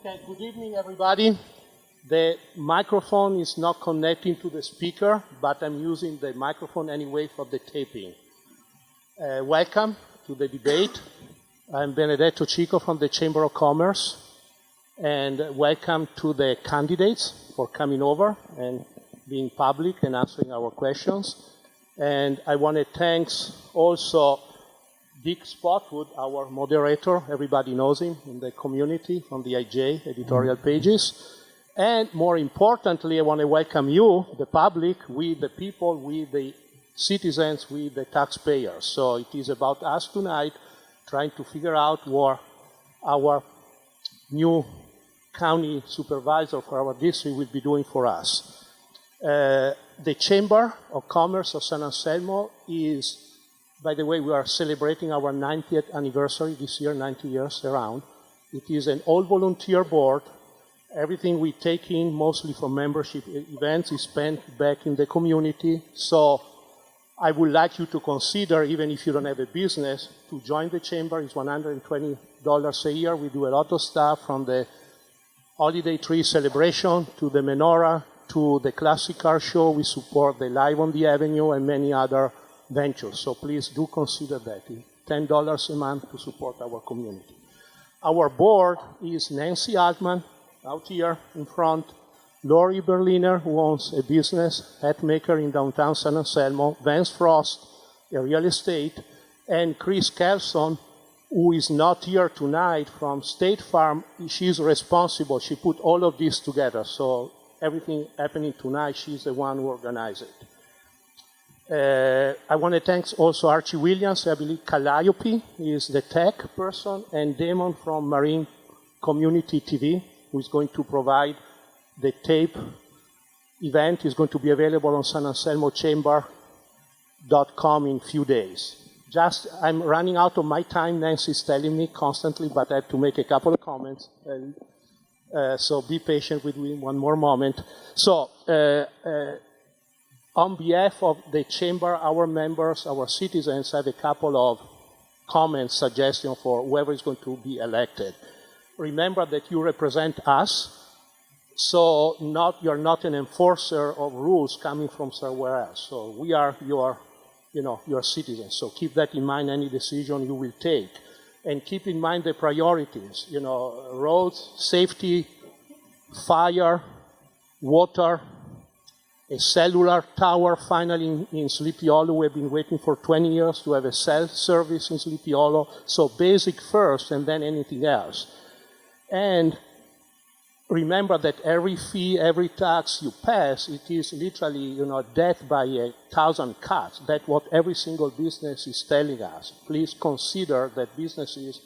Okay, good evening, everybody. The microphone is not connecting to the speaker, but I'm using the microphone anyway for the taping. Welcome to the debate. I'm Benedetto Chico from the Chamber of Commerce, and welcome to the candidates for coming over and being public and answering our questions. And I want to thank also Dick Spotwood, our moderator. Everybody knows him in the community from the IJ editorial pages. And more importantly, I want to welcome you, the public, we the people, we the citizens, we the taxpayers. So it is about us tonight trying to figure out what our new county supervisor for our district will be doing for us. The Chamber of Commerce of San Anselmo is, by the way, we are celebrating our 90th anniversary this year, 90 years around. It is an all-volunteer board. Everything we take in, mostly from membership events, is spent back in the community. So I would like you to consider, even if you don't have a business, to join the chamber. It's $120 a year. We do a lot of stuff, from the holiday tree celebration to the menorah to the classic car show. We support the Live on the Avenue and many other ventures. So please do consider that. $10 a month to support our community. Our board is Nancy Altman, out here in front, Lori Berliner, who owns a business, hat maker in downtown San Anselmo, Vance Frost, a real estate, and Chris Kelson, who is not here tonight, from State Farm. She's responsible. She put all of this together. So everything happening tonight, she's the one who organized it. I want to thank also Archie Williams. I believe Calliope is the tech person, and Damon from Marin Community TV, who is going to provide the tape. Event is going to be available on sananselmochamber.com in a few days. I'm running out of my time, Nancy's telling me constantly, but I have to make a couple of comments. So be patient with me one more moment. So, on behalf of the chamber, our members, our citizens, I have a couple of comments, suggestions for whoever is going to be elected. Remember that you represent us, so you're not an enforcer of rules coming from somewhere else. So we are your citizens. So keep that in mind, any decision you will take. And keep in mind the priorities, roads, safety, fire, water, a cellular tower finally in Sleepy Hollow. We've been waiting for 20 years to have a cell service in Sleepy Hollow. So basic first and then anything else. And remember that every fee, every tax you pass, it is literally, death by 1,000 cuts. That's what every single business is telling us. Please consider that businesses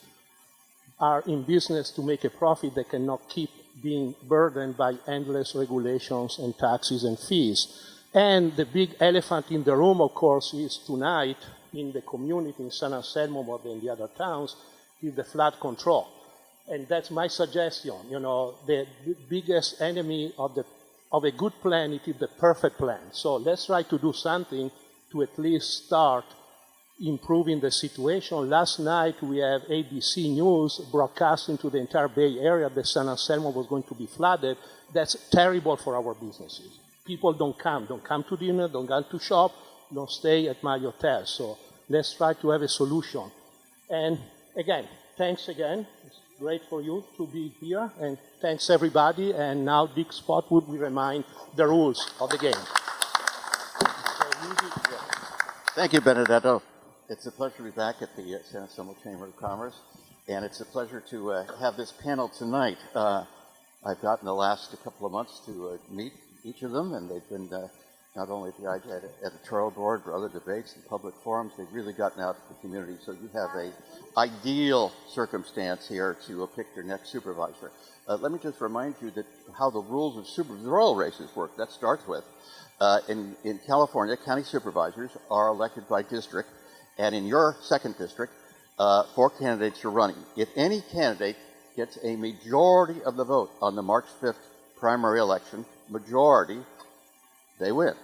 are in business to make a profit. They cannot keep being burdened by endless regulations and taxes and fees. And the big elephant in the room, of course, is tonight in the community in San Anselmo more than the other towns, is the flood control. And that's my suggestion. The biggest enemy of a good plan is the perfect plan. So let's try to do something to at least start improving the situation. Last night we have ABC News broadcasting to the entire Bay Area that San Anselmo was going to be flooded. That's terrible for our businesses. People don't come to dinner, don't come to shop, don't stay at my hotel. So let's try to have a solution. And again, thanks again. It's great for you to be here, and thanks everybody. And now Dick Spotwood will remind the rules of the game. Thank you, Benedetto. It's a pleasure to be back at the San Anselmo Chamber of Commerce, and it's a pleasure to have this panel tonight. I've gotten the last couple of months to meet each of them, and they've been not only at the IJ editorial board, but other debates and public forums. They've really gotten out to the community, so you have an ideal circumstance here to pick your next supervisor. Let me just remind you that how the rules of supervisorial races work. That starts with, in California, county supervisors are elected by district. And in your second district, 4 candidates are running. If any candidate gets a majority of the vote on the March 5th primary election, majority, they win.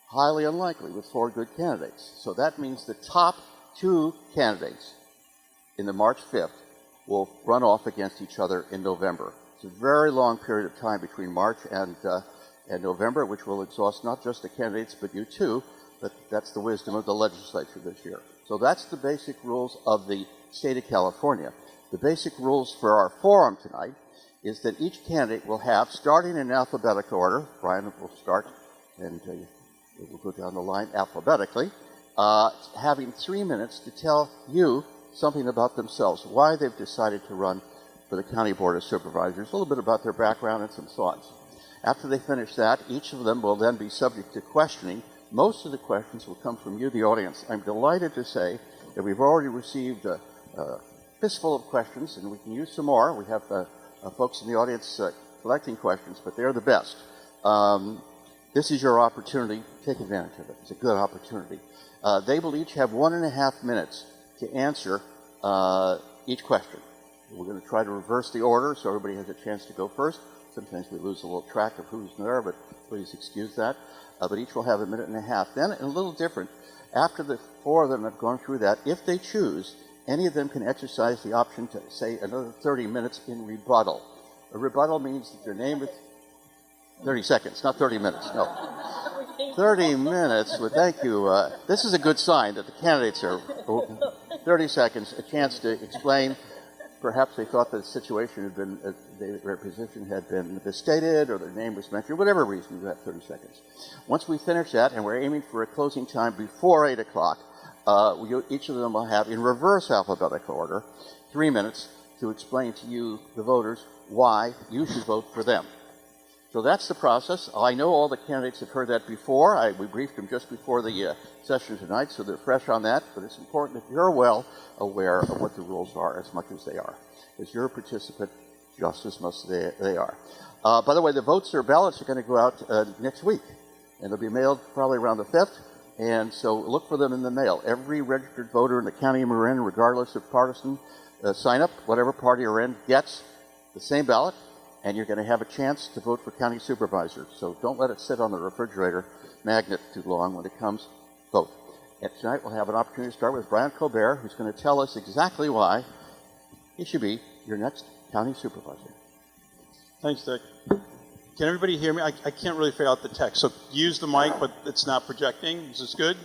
Highly unlikely with 4 good candidates. So that means the top 2 candidates in the March 5th will run off against each other in November. It's a very long period of time between March and November, which will exhaust not just the candidates, but you too. But that's the wisdom of the legislature this year. So that's the basic rules of the state of California. The basic rules for our forum tonight is that each candidate will have, starting in alphabetical order, Brian will start, and it will go down the line alphabetically, having 3 minutes to tell you something about themselves, why they've decided to run for the County Board of Supervisors, a little bit about their background and some thoughts. After they finish that, each of them will then be subject to questioning. Most of the questions will come from you, the audience. I'm delighted to say that we've already received a fistful of questions, and we can use some more. We have folks in the audience collecting questions, but they're the best. This is your opportunity. Take advantage of it. It's a good opportunity. They will each have 1.5 minutes to answer each question. We're going to try to reverse the order so everybody has a chance to go first. Sometimes we lose a little track of who's there, but please excuse that. But each will have 1.5 minutes. Then, a little different, after the 4 of them have gone through that, if they choose, any of them can exercise the option to say another 30 minutes in rebuttal. A rebuttal means that their name is 30 seconds, not 30 minutes, no. 30 minutes, well, thank you. This is a good sign that the candidates are 30 seconds, a chance to explain. Perhaps they thought the situation had been, their position had been misstated or their name was mentioned, whatever reason, you have 30 seconds. Once we finish that, and we're aiming for a closing time before 8 o'clock, each of them will have, in reverse alphabetical order, 3 minutes to explain to you, the voters, why you should vote for them. So that's the process. I know all the candidates have heard that before. We briefed them just before the session tonight, so they're fresh on that. But it's important that you're well aware of what the rules are as much as they are. As you're a participant, just as much as they are. By the way, the ballots are going to go out next week. And they'll be mailed probably around the 5th. And so look for them in the mail. Every registered voter in the county of Marin, regardless of partisan sign-up, whatever party you're in, gets the same ballot. And you're going to have a chance to vote for county supervisor. So don't let it sit on the refrigerator magnet too long. When it comes, vote. And tonight we'll have an opportunity to start with Brian Colbert, who's going to tell us exactly why he should be your next county supervisor. Thanks, Dick. Can everybody hear me? I can't really figure out the text. So use the mic, but it's not projecting. Is this good?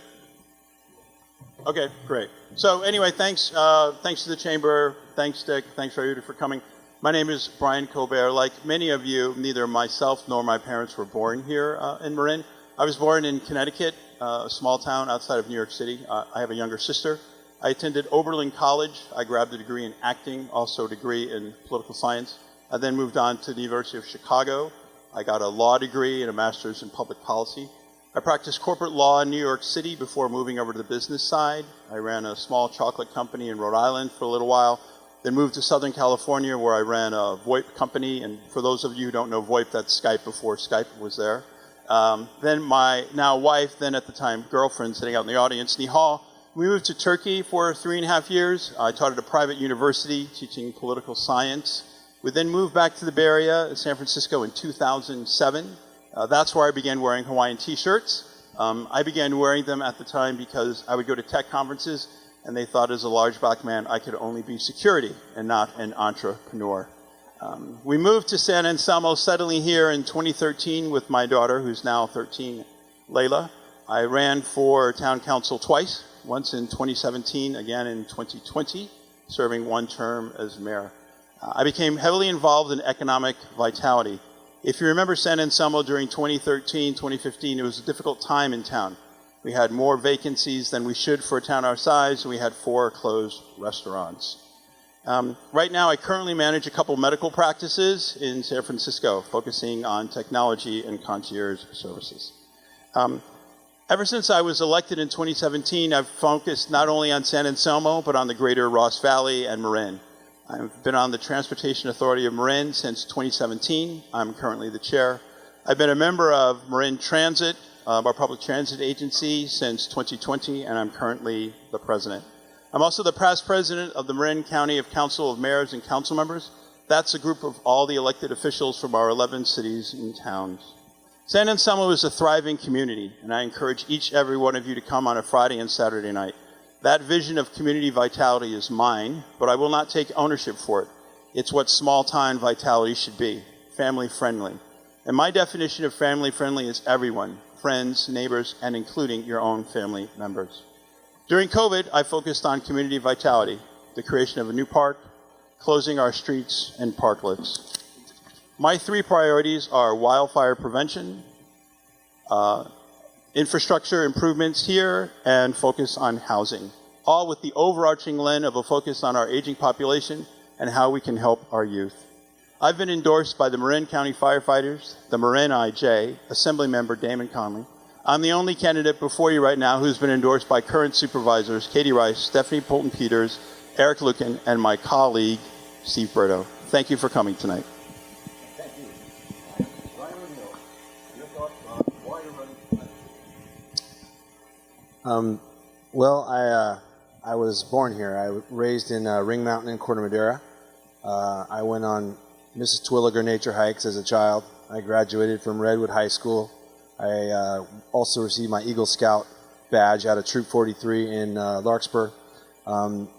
Okay, great. So anyway, thanks to the chamber. Thanks, Dick. Thanks, everybody, for coming. My name is Brian Colbert. Like many of you, neither myself nor my parents were born here in Marin. I was born in Connecticut, a small town outside of New York City. I have a younger sister. I attended Oberlin College. I grabbed a degree in acting, also a degree in political science. I then moved on to the University of Chicago. I got a law degree and a master's in public policy. I practiced corporate law in New York City before moving over to the business side. I ran a small chocolate company in Rhode Island for a little while. Then moved to Southern California, where I ran a VoIP company. And for those of you who don't know VoIP, that's Skype before Skype was there. Then my now wife, then at the time girlfriend, sitting out in the audience, Nihal, we moved to Turkey for 3.5 years. I taught at a private university teaching political science. We then moved back to the Bay Area, San Francisco, in 2007. That's where I began wearing Hawaiian t-shirts. I began wearing them at the time because I would go to tech conferences, and they thought as a large black man, I could only be security and not an entrepreneur. We moved to San Anselmo, settling here in 2013 with my daughter, who's now 13, Layla. I ran for town council twice, once in 2017, again in 2020, serving 1 term as mayor. I became heavily involved in economic vitality. If you remember San Anselmo during 2013, 2015, it was a difficult time in town. We had more vacancies than we should for a town our size, and we had 4 closed restaurants. Right now, I currently manage a couple medical practices in San Francisco, focusing on technology and concierge services. Ever since I was elected in 2017, I've focused not only on San Anselmo, but on the greater Ross Valley and Marin. I've been on the Transportation Authority of Marin since 2017. I'm currently the chair. I've been a member of Marin Transit, our public transit agency, since 2020, and I'm currently the president. I'm also the past president of the Marin County Council of Mayors and Council Members. That's a group of all the elected officials from our 11 cities and towns. San Anselmo is a thriving community, and I encourage each and every one of you to come on a Friday and Saturday night. That vision of community vitality is mine, but I will not take ownership for it. It's what small-town vitality should be, family-friendly. And my definition of family-friendly is everyone, friends, neighbors, and including your own family members. During COVID, I focused on community vitality, the creation of a new park, closing our streets and parklets. My 3 priorities are wildfire prevention, infrastructure improvements here, and focus on housing, all with the overarching lens of a focus on our aging population and how we can help our youth. I've been endorsed by the Marin County Firefighters, the Marin IJ, Assemblymember Damon Conley. I'm the only candidate before you right now who's been endorsed by current supervisors Katie Rice, Stephanie Polton-Peters, Eric Lucan, and my colleague, Steve Berto. Thank you for coming tonight. Thank you. Ryan O'Neill, your thoughts on why you're running tonight? Well, I was born here. I was raised in Ring Mountain in Corte Madera. I went on Mrs. Twilliger nature hikes as a child. I graduated from Redwood High School. I also received my Eagle Scout badge out of Troop 43 in Larkspur.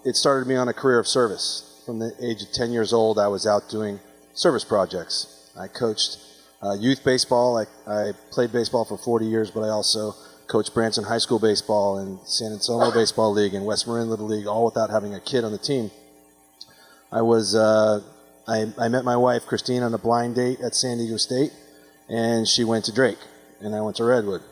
It started me on a career of service. From the age of 10 years old, I was out doing service projects. I coached youth baseball. I played baseball for 40 years, but I also coached Branson High School baseball and San Anselmo Baseball League and West Marin Little League, all without having a kid on the team. I met my wife, Christine, on a blind date at San Diego State, and she went to Drake, and I went to Redwood.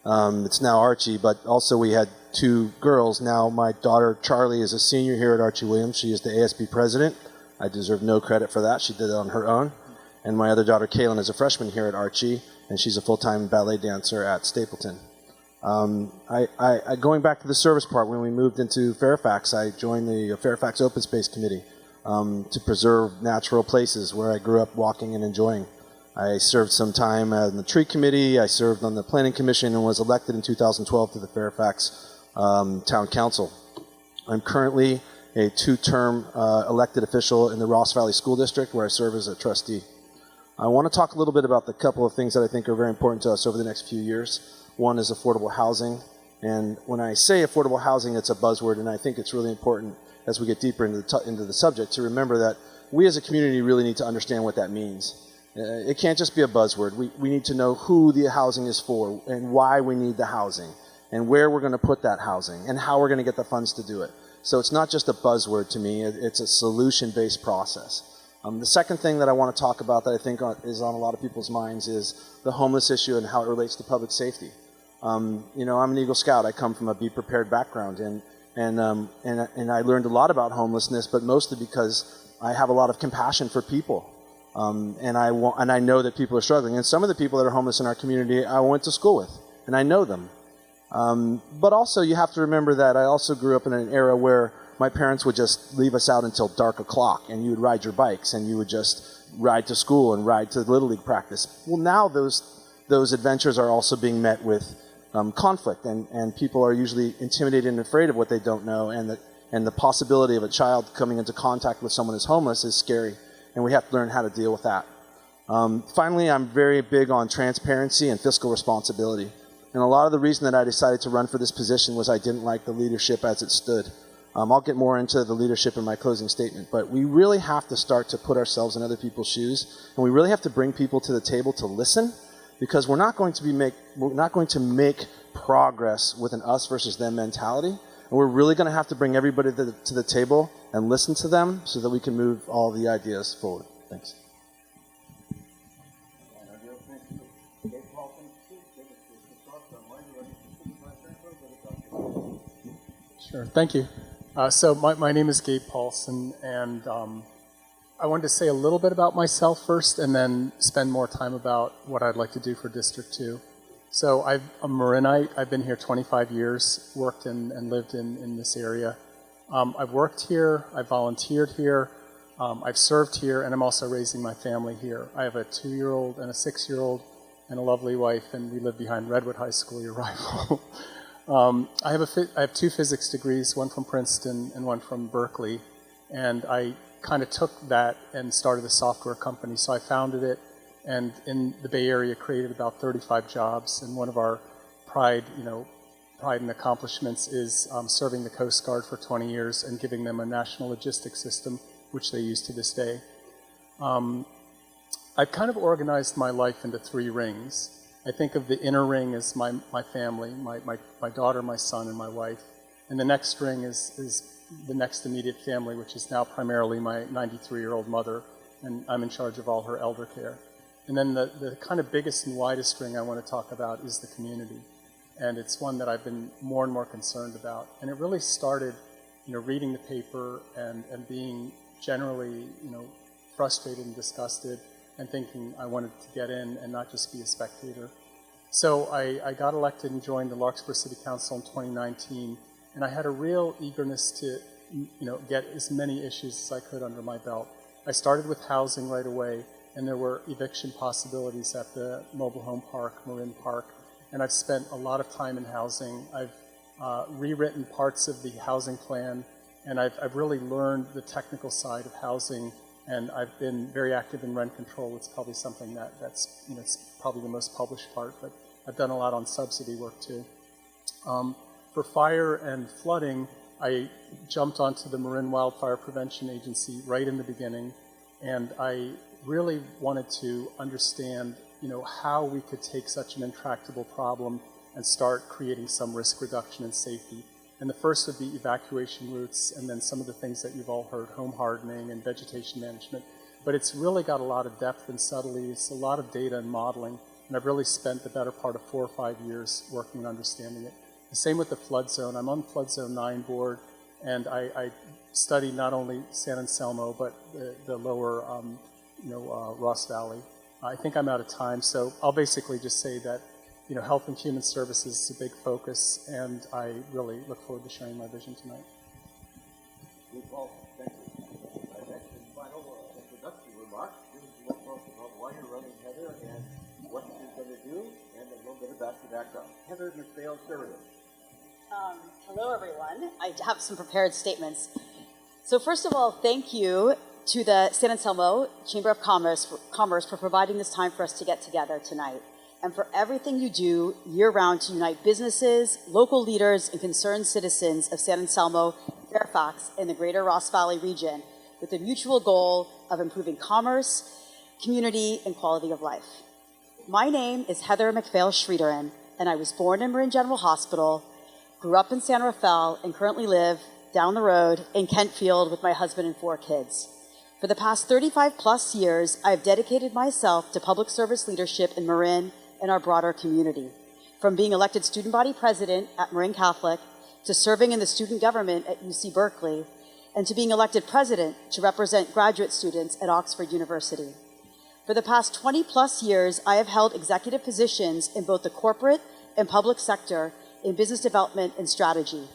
It's now Archie, but also we had 2 girls. Now my daughter, Charlie, is a senior here at Archie Williams. She is the ASB president. I deserve no credit for that. She did it on her own. And my other daughter, Kaylin, is a freshman here at Archie, and she's a full-time ballet dancer at Stapleton. Going back to the service part, when we moved into Fairfax, I joined the Fairfax Open Space Committee to preserve natural places where I grew up walking and enjoying. I served some time on the tree committee. I served on the planning commission and was elected in 2012 to the Fairfax Town Council. I'm currently a 2-term elected official in the Ross Valley School District where I serve as a trustee. I want to talk a little bit about the couple of things that I think are very important to us over the next few years. One is affordable housing. And when I say affordable housing, it's a buzzword, and I think it's really important as we get deeper into the subject to remember that we as a community really need to understand what that means. It can't just be a buzzword. We need to know who the housing is for and why we need the housing and where we're going to put that housing and how we're going to get the funds to do it. So it's not just a buzzword to me. It's a solution-based process. The second thing that I want to talk about that I think is on a lot of people's minds is the homeless issue and how it relates to public safety. I'm an Eagle Scout. I come from a be prepared background, and I learned a lot about homelessness, but mostly because I have a lot of compassion for people. And I know that people are struggling. And some of the people that are homeless in our community I went to school with, and I know them. But also you have to remember that I also grew up in an era where my parents would just leave us out until dark o'clock, and you would ride your bikes, and you would just ride to school and ride to Little League practice. Well, now those adventures are also being met with conflict, and people are usually intimidated and afraid of what they don't know, and the possibility of a child coming into contact with someone who's homeless is scary. And we have to learn how to deal with that. Finally, I'm very big on transparency and fiscal responsibility. And a lot of the reason that I decided to run for this position was I didn't like the leadership as it stood. I'll get more into the leadership in my closing statement, but we really have to start to put ourselves in other people's shoes, and we really have to bring people to the table to listen, because we're not going to make progress with an us versus them mentality. And we're really going to have to bring everybody to the table and listen to them so that we can move all the ideas forward. Thanks. Sure, thank you. So my name is Gabe Paulson, and I wanted to say a little bit about myself first and then spend more time about what I'd like to do for District 2. So I'm a Marinite. I've been here 25 years, worked and lived in this area. I've worked here, I've volunteered here, I've served here, and I'm also raising my family here. I have a 2-year-old and a 6-year-old and a lovely wife, and we live behind Redwood High School, your rival. I have 2 physics degrees, one from Princeton and one from Berkeley, and I kind of took that and started a software company. So I founded it, and in the Bay Area created about 35 jobs. And one of our pride and accomplishments is serving the Coast Guard for 20 years and giving them a national logistics system which they use to this day. I've kind of organized my life into 3 rings. I think of the inner ring as my family, my daughter, my son, and my wife. And the next ring is the next immediate family, which is now primarily my 93-year-old mother, and I'm in charge of all her elder care. And then the kind of biggest and widest ring I want to talk about is the community. And it's one that I've been more and more concerned about. And it really started, reading the paper and being generally, frustrated and disgusted and thinking I wanted to get in and not just be a spectator. So I got elected and joined the Larkspur City Council in 2019, and I had a real eagerness to, get as many issues as I could under my belt. I started with housing right away, and there were eviction possibilities at the mobile home park, Marin Park, and I've spent a lot of time in housing. I've rewritten parts of the housing plan, and I've really learned the technical side of housing, and I've been very active in rent control. It's probably something that's it's probably the most published part, but I've done a lot on subsidy work too. For fire and flooding, I jumped onto the Marin Wildfire Prevention Agency right in the beginning, and I really wanted to understand, how we could take such an intractable problem and start creating some risk reduction and safety. And the first would be evacuation routes, and then some of the things that you've all heard, home hardening and vegetation management. But it's really got a lot of depth and subtleties, a lot of data and modeling, and I've really spent the better part of 4 or 5 years working and understanding it. The same with the flood zone. I'm on Flood Zone 9 board, and I study not only San Anselmo, but the lower, Ross Valley. I think I'm out of time, so I'll basically just say that Health and Human Services is a big focus, and I really look forward to sharing my vision tonight. Paul, thank you. My next and final introductory remark is a little about why you're running, Heather, and what you're going to do, and a little bit about your background. Heather McPhail Sheridan. Hello, everyone. I have some prepared statements. So first of all, thank you to the San Anselmo Chamber of Commerce for providing this time for us to get together tonight, and for everything you do year-round to unite businesses, local leaders, and concerned citizens of San Anselmo, Fairfax, and the greater Ross Valley region with the mutual goal of improving commerce, community, and quality of life. My name is Heather McPhail Shreederin, and I was born in Marin General Hospital, grew up in San Rafael, and currently live down the road in Kentfield with my husband and 4 kids. For the past 35 plus years, I have dedicated myself to public service leadership in Marin and our broader community. From being elected student body president at Marin Catholic, to serving in the student government at UC Berkeley, and to being elected president to represent graduate students at Oxford University. For the past 20 plus years, I have held executive positions in both the corporate and public sector in business development and strategy.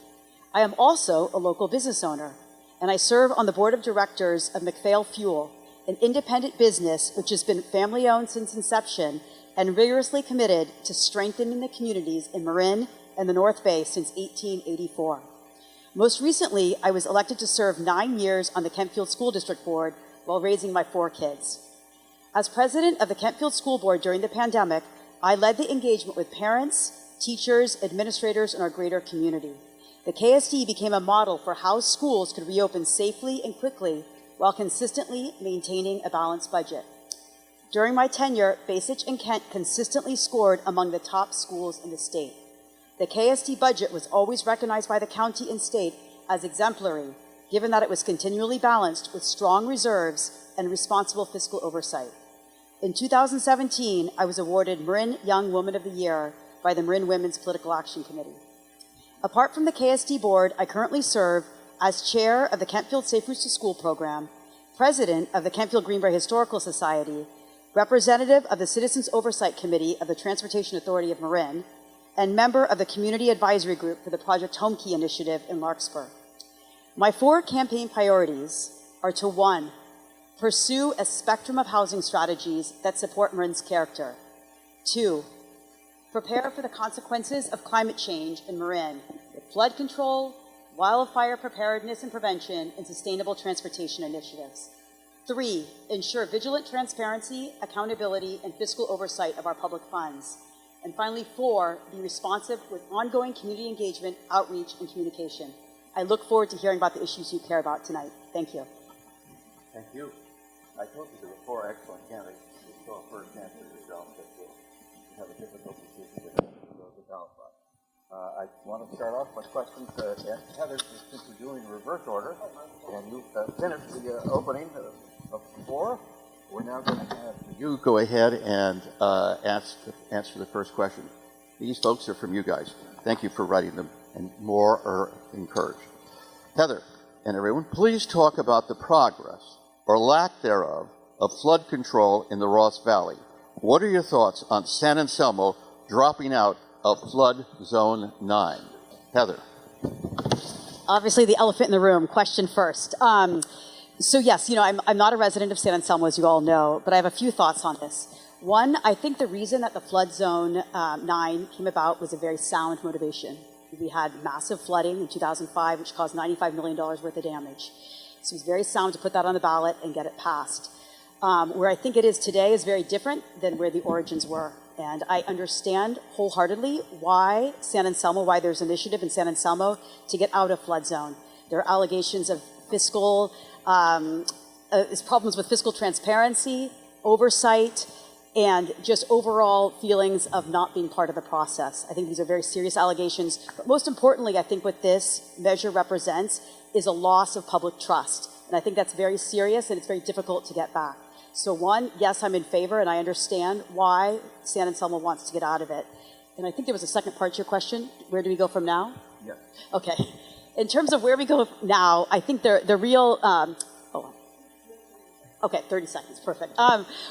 I am also a local business owner, and I serve on the board of directors of McPhail Fuel, an independent business which has been family-owned since inception and rigorously committed to strengthening the communities in Marin and the North Bay since 1884. Most recently, I was elected to serve 9 years on the Kentfield School District Board while raising my 4 kids. As president of the Kentfield School Board during the pandemic, I led the engagement with parents, teachers, administrators, and our greater community. The KSD became a model for how schools could reopen safely and quickly while consistently maintaining a balanced budget. During my tenure, Basich and Kent consistently scored among the top schools in the state. The KSD budget was always recognized by the county and state as exemplary, given that it was continually balanced with strong reserves and responsible fiscal oversight. In 2017, I was awarded Marin Young Woman of the Year by the Marin Women's Political Action Committee. Apart from the KSD board, I currently serve as chair of the Kentfield Safe Routes to School program, president of the Kentfield Greenbrier Historical Society, representative of the Citizens Oversight Committee of the Transportation Authority of Marin, and member of the Community Advisory Group for the Project Home Key Initiative in Larkspur. My 4 campaign priorities are to 1, pursue a spectrum of housing strategies that support Marin's character. 2, prepare for the consequences of climate change in Marin with flood control, wildfire preparedness and prevention, and sustainable transportation initiatives. 3, ensure vigilant transparency, accountability, and fiscal oversight of our public funds. And finally, 4, be responsive with ongoing community engagement, outreach, and communication. I look forward to hearing about the issues you care about tonight. Thank you. Thank you. I told you there were 4 excellent candidates. You still have first answer yourself, but you have a difficult decision to go to the ballot box. I want to start off with questions. Heather, since we're doing reverse order, and you finished the opening of the floor, we're now going to have you go ahead and answer the first question. These folks are from you guys. Thank you for writing them, and more are encouraged. Heather and everyone, please talk about the progress, or lack thereof, of flood control in the Ross Valley. What are your thoughts on San Anselmo dropping out of flood zone 9? Heather. Obviously, the elephant in the room. Question first. So yes, I'm not a resident of San Anselmo, as you all know, but I have a few thoughts on this. One, I think the reason that the flood zone 9 came about was a very sound motivation. We had massive flooding in 2005, which caused $95 million worth of damage. So it was very sound to put that on the ballot and get it passed. Where I think it is today is very different than where the origins were. And I understand wholeheartedly why there's initiative in San Anselmo to get out of flood zone. There are allegations of fiscal, problems with fiscal transparency, oversight, and just overall feelings of not being part of the process. I think these are very serious allegations. But most importantly, I think what this measure represents is a loss of public trust. And I think that's very serious, and it's very difficult to get back. So one, yes, I'm in favor, and I understand why San Anselmo wants to get out of it. And I think there was a second part to your question. Where do we go from now? Yes. Okay. In terms of where we go now, I think the real, okay, 30 seconds, perfect.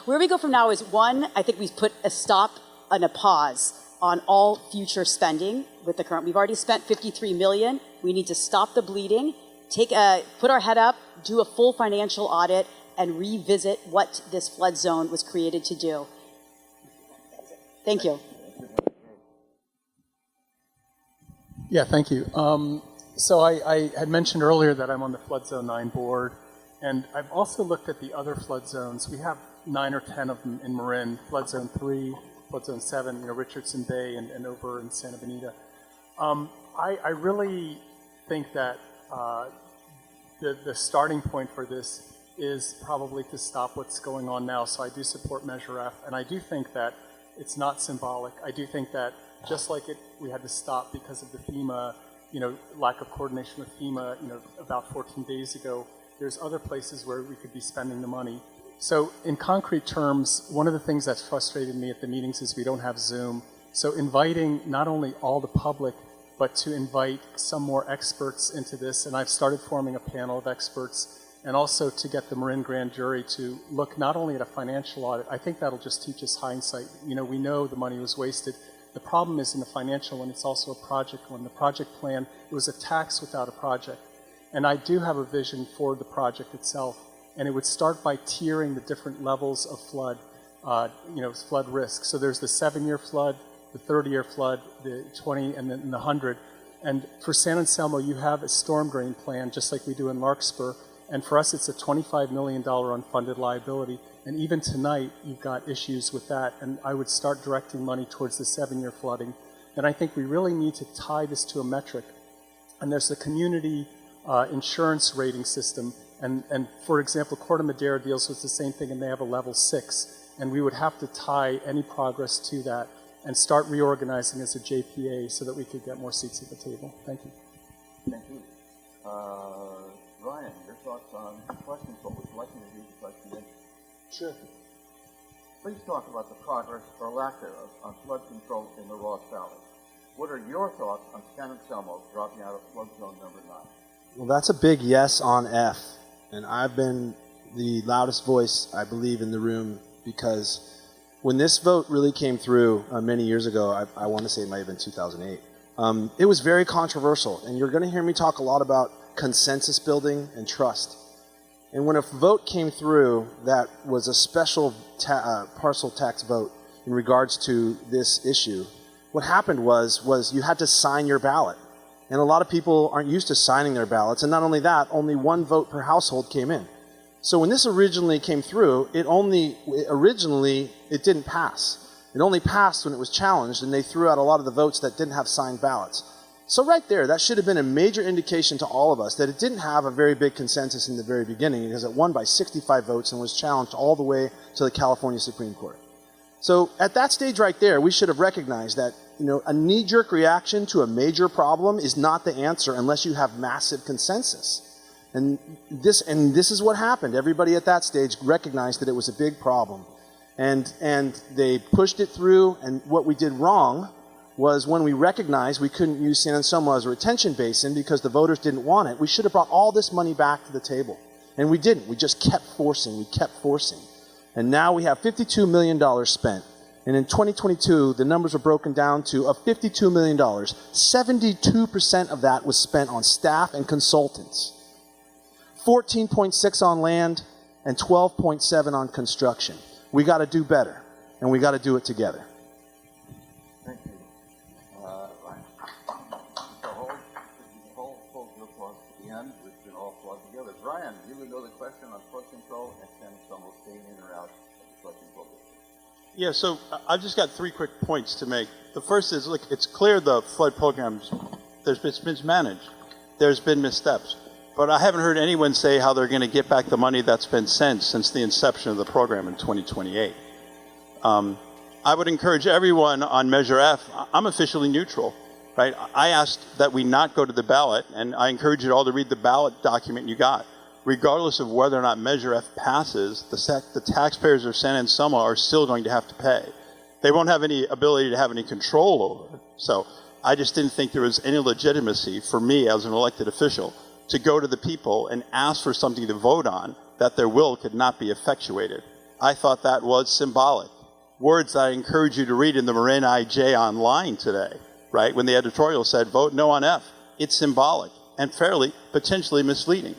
Where we go from now is, one, I think we've put a stop and a pause on all future spending with the current. We've already spent $53 million. We need to stop the bleeding, put our head up, do a full financial audit, and revisit what this flood zone was created to do. Thank you. Yeah, thank you. So I had mentioned earlier that I'm on the Flood Zone 9 board, and I've also looked at the other flood zones. We have 9 or 10 of them in Marin, Flood Zone 3, Flood Zone 7, Richardson Bay, and over in Santa Bonita. I really think that the starting point for this is probably to stop what's going on now. So I do support Measure F, and I do think that it's not symbolic. I do think that just like we had to stop because of the FEMA, lack of coordination with FEMA, about 14 days ago, there's other places where we could be spending the money. So in concrete terms, one of the things that's frustrated me at the meetings is we don't have Zoom. So inviting not only all the public, but to invite some more experts into this, and I've started forming a panel of experts, and also to get the Marin grand jury to look not only at a financial audit. I think that'll just teach us hindsight. We know the money was wasted. The problem is in the financial one, it's also a project one. The project plan, it was a tax without a project. And I do have a vision for the project itself, and it would start by tiering the different levels of flood, flood risk. So there's the 7-year flood, the 30-year flood, the 20, and then the 100. And for San Anselmo, you have a storm drain plan, just like we do in Larkspur. And for us, it's a $25 million unfunded liability. And even tonight, you've got issues with that. And I would start directing money towards the 7-year flooding. And I think we really need to tie this to a metric. And there's the community insurance rating system. And for example, Corte Madera deals with the same thing, and they have a level 6. And we would have to tie any progress to that and start reorganizing as a JPA so that we could get more seats at the table. Thank you. Thank you. Ryan, your thoughts on questions? What would you like me to do the question? Sure. Please talk about the progress or lack thereof on flood control in the Ross Valley. What are your thoughts on San Anselmo dropping out of flood zone number 9? Well, that's a big yes on F. And I've been the loudest voice, I believe, in the room, because when this vote really came through many years ago, I want to say it might have been 2008, it was very controversial. And you're going to hear me talk a lot about consensus building and trust. And when a vote came through that was a special parcel tax vote in regards to this issue, what happened was you had to sign your ballot. And a lot of people aren't used to signing their ballots. And not only that, only 1 vote per household came in. So when this originally came through, it didn't pass. It only passed when it was challenged, and they threw out a lot of the votes that didn't have signed ballots. So right there, that should have been a major indication to all of us that it didn't have a very big consensus in the very beginning, because it won by 65 votes and was challenged all the way to the California Supreme Court. So at that stage right there, we should have recognized that, you know, a knee-jerk reaction to a major problem is not the answer unless you have massive consensus. And this is what happened. Everybody at that stage recognized that it was a big problem. And they pushed it through, and what we did wrong was when we recognized we couldn't use San Anselmo as a retention basin because the voters didn't want it, we should have brought all this money back to the table. And we didn't. We just kept forcing. We kept forcing. And now we have $52 million spent. And in 2022, the numbers were broken down to of $52 million, 72% of that was spent on staff and consultants, 14.6 on land, and 12.7 on construction. We got to do better, and we got to do it together. Thank you. Ryan. So hold your applause to the end. We can all applaud together. Brian, you would know the question on flood control and San Anselmo staying in or out of the flood control district. Yeah, so I've just got 3 quick points to make. The first is, look, it's clear the flood programs, there's been mismanaged. There's been missteps. But I haven't heard anyone say how they're going to get back the money that's been sent since the inception of the program in 2028. I would encourage everyone on Measure F, I'm officially neutral, right? I asked that we not go to the ballot, and I encourage you all to read the ballot document you got. Regardless of whether or not Measure F passes, the taxpayers of San Anselmo are still going to have to pay. They won't have any ability to have any control over it. So I just didn't think there was any legitimacy for me as an elected official to go to the people and ask for something to vote on that their will could not be effectuated. I thought that was symbolic. Words that I encourage you to read in the Marin IJ online today, right? When the editorial said, vote no on F. It's symbolic and fairly, potentially misleading.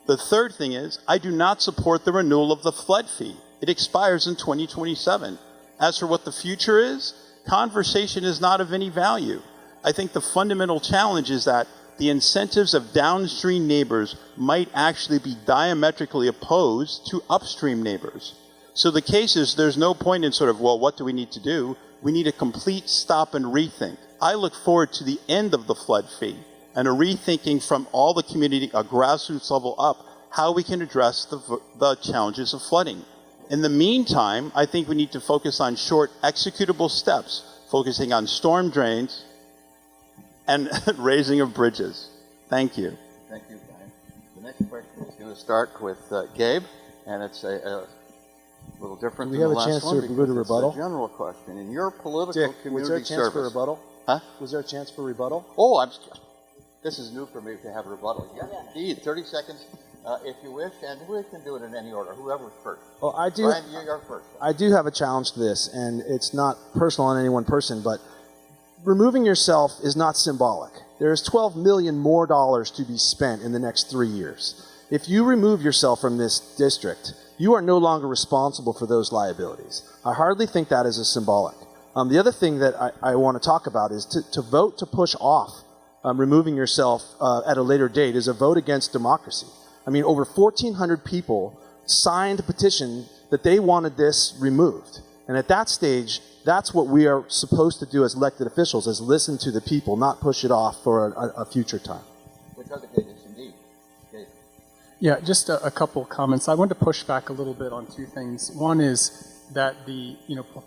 The third thing is, I do not support the renewal of the flood fee. It expires in 2027. As for what the future is, conversation is not of any value. I think the fundamental challenge is that the incentives of downstream neighbors might actually be diametrically opposed to upstream neighbors. So the case is, there's no point in sort of, well, what do we need to do? We need a complete stop and rethink. I look forward to the end of the flood fee and a rethinking from all the community, a grassroots level up, how we can address the challenges of flooding. In the meantime, I think we need to focus on short executable steps, focusing on storm drains and raising of bridges. Thank you. Thank you, Brian. The next question is going to start with Gabe, and it's a little different Do we than have the a chance last one. to go to rebuttal? It's a general question. In your political Dick, community was there a chance service, for rebuttal? Huh? Was there a chance for rebuttal? Oh, this is new for me to have rebuttal. Yes, indeed. 30 seconds, if you wish, and we can do it in any order. Whoever's first. Well, I do. Brian, you're first. I do have a challenge to this, and it's not personal on any one person, but removing yourself is not symbolic. There's $12 million more to be spent in the next 3 years. If you remove yourself from this district, you are no longer responsible for those liabilities. I hardly think that is a symbolic. The other thing that I want to talk about is to vote to push off removing yourself at a later date is a vote against democracy. I mean, over 1,400 people signed a petition that they wanted this removed. And at that stage, that's what we are supposed to do as elected officials, is listen to the people, not push it off for a future time. Which other cases, indeed? Okay. Yeah, just a couple comments. I want to push back a little bit on 2 things. One is that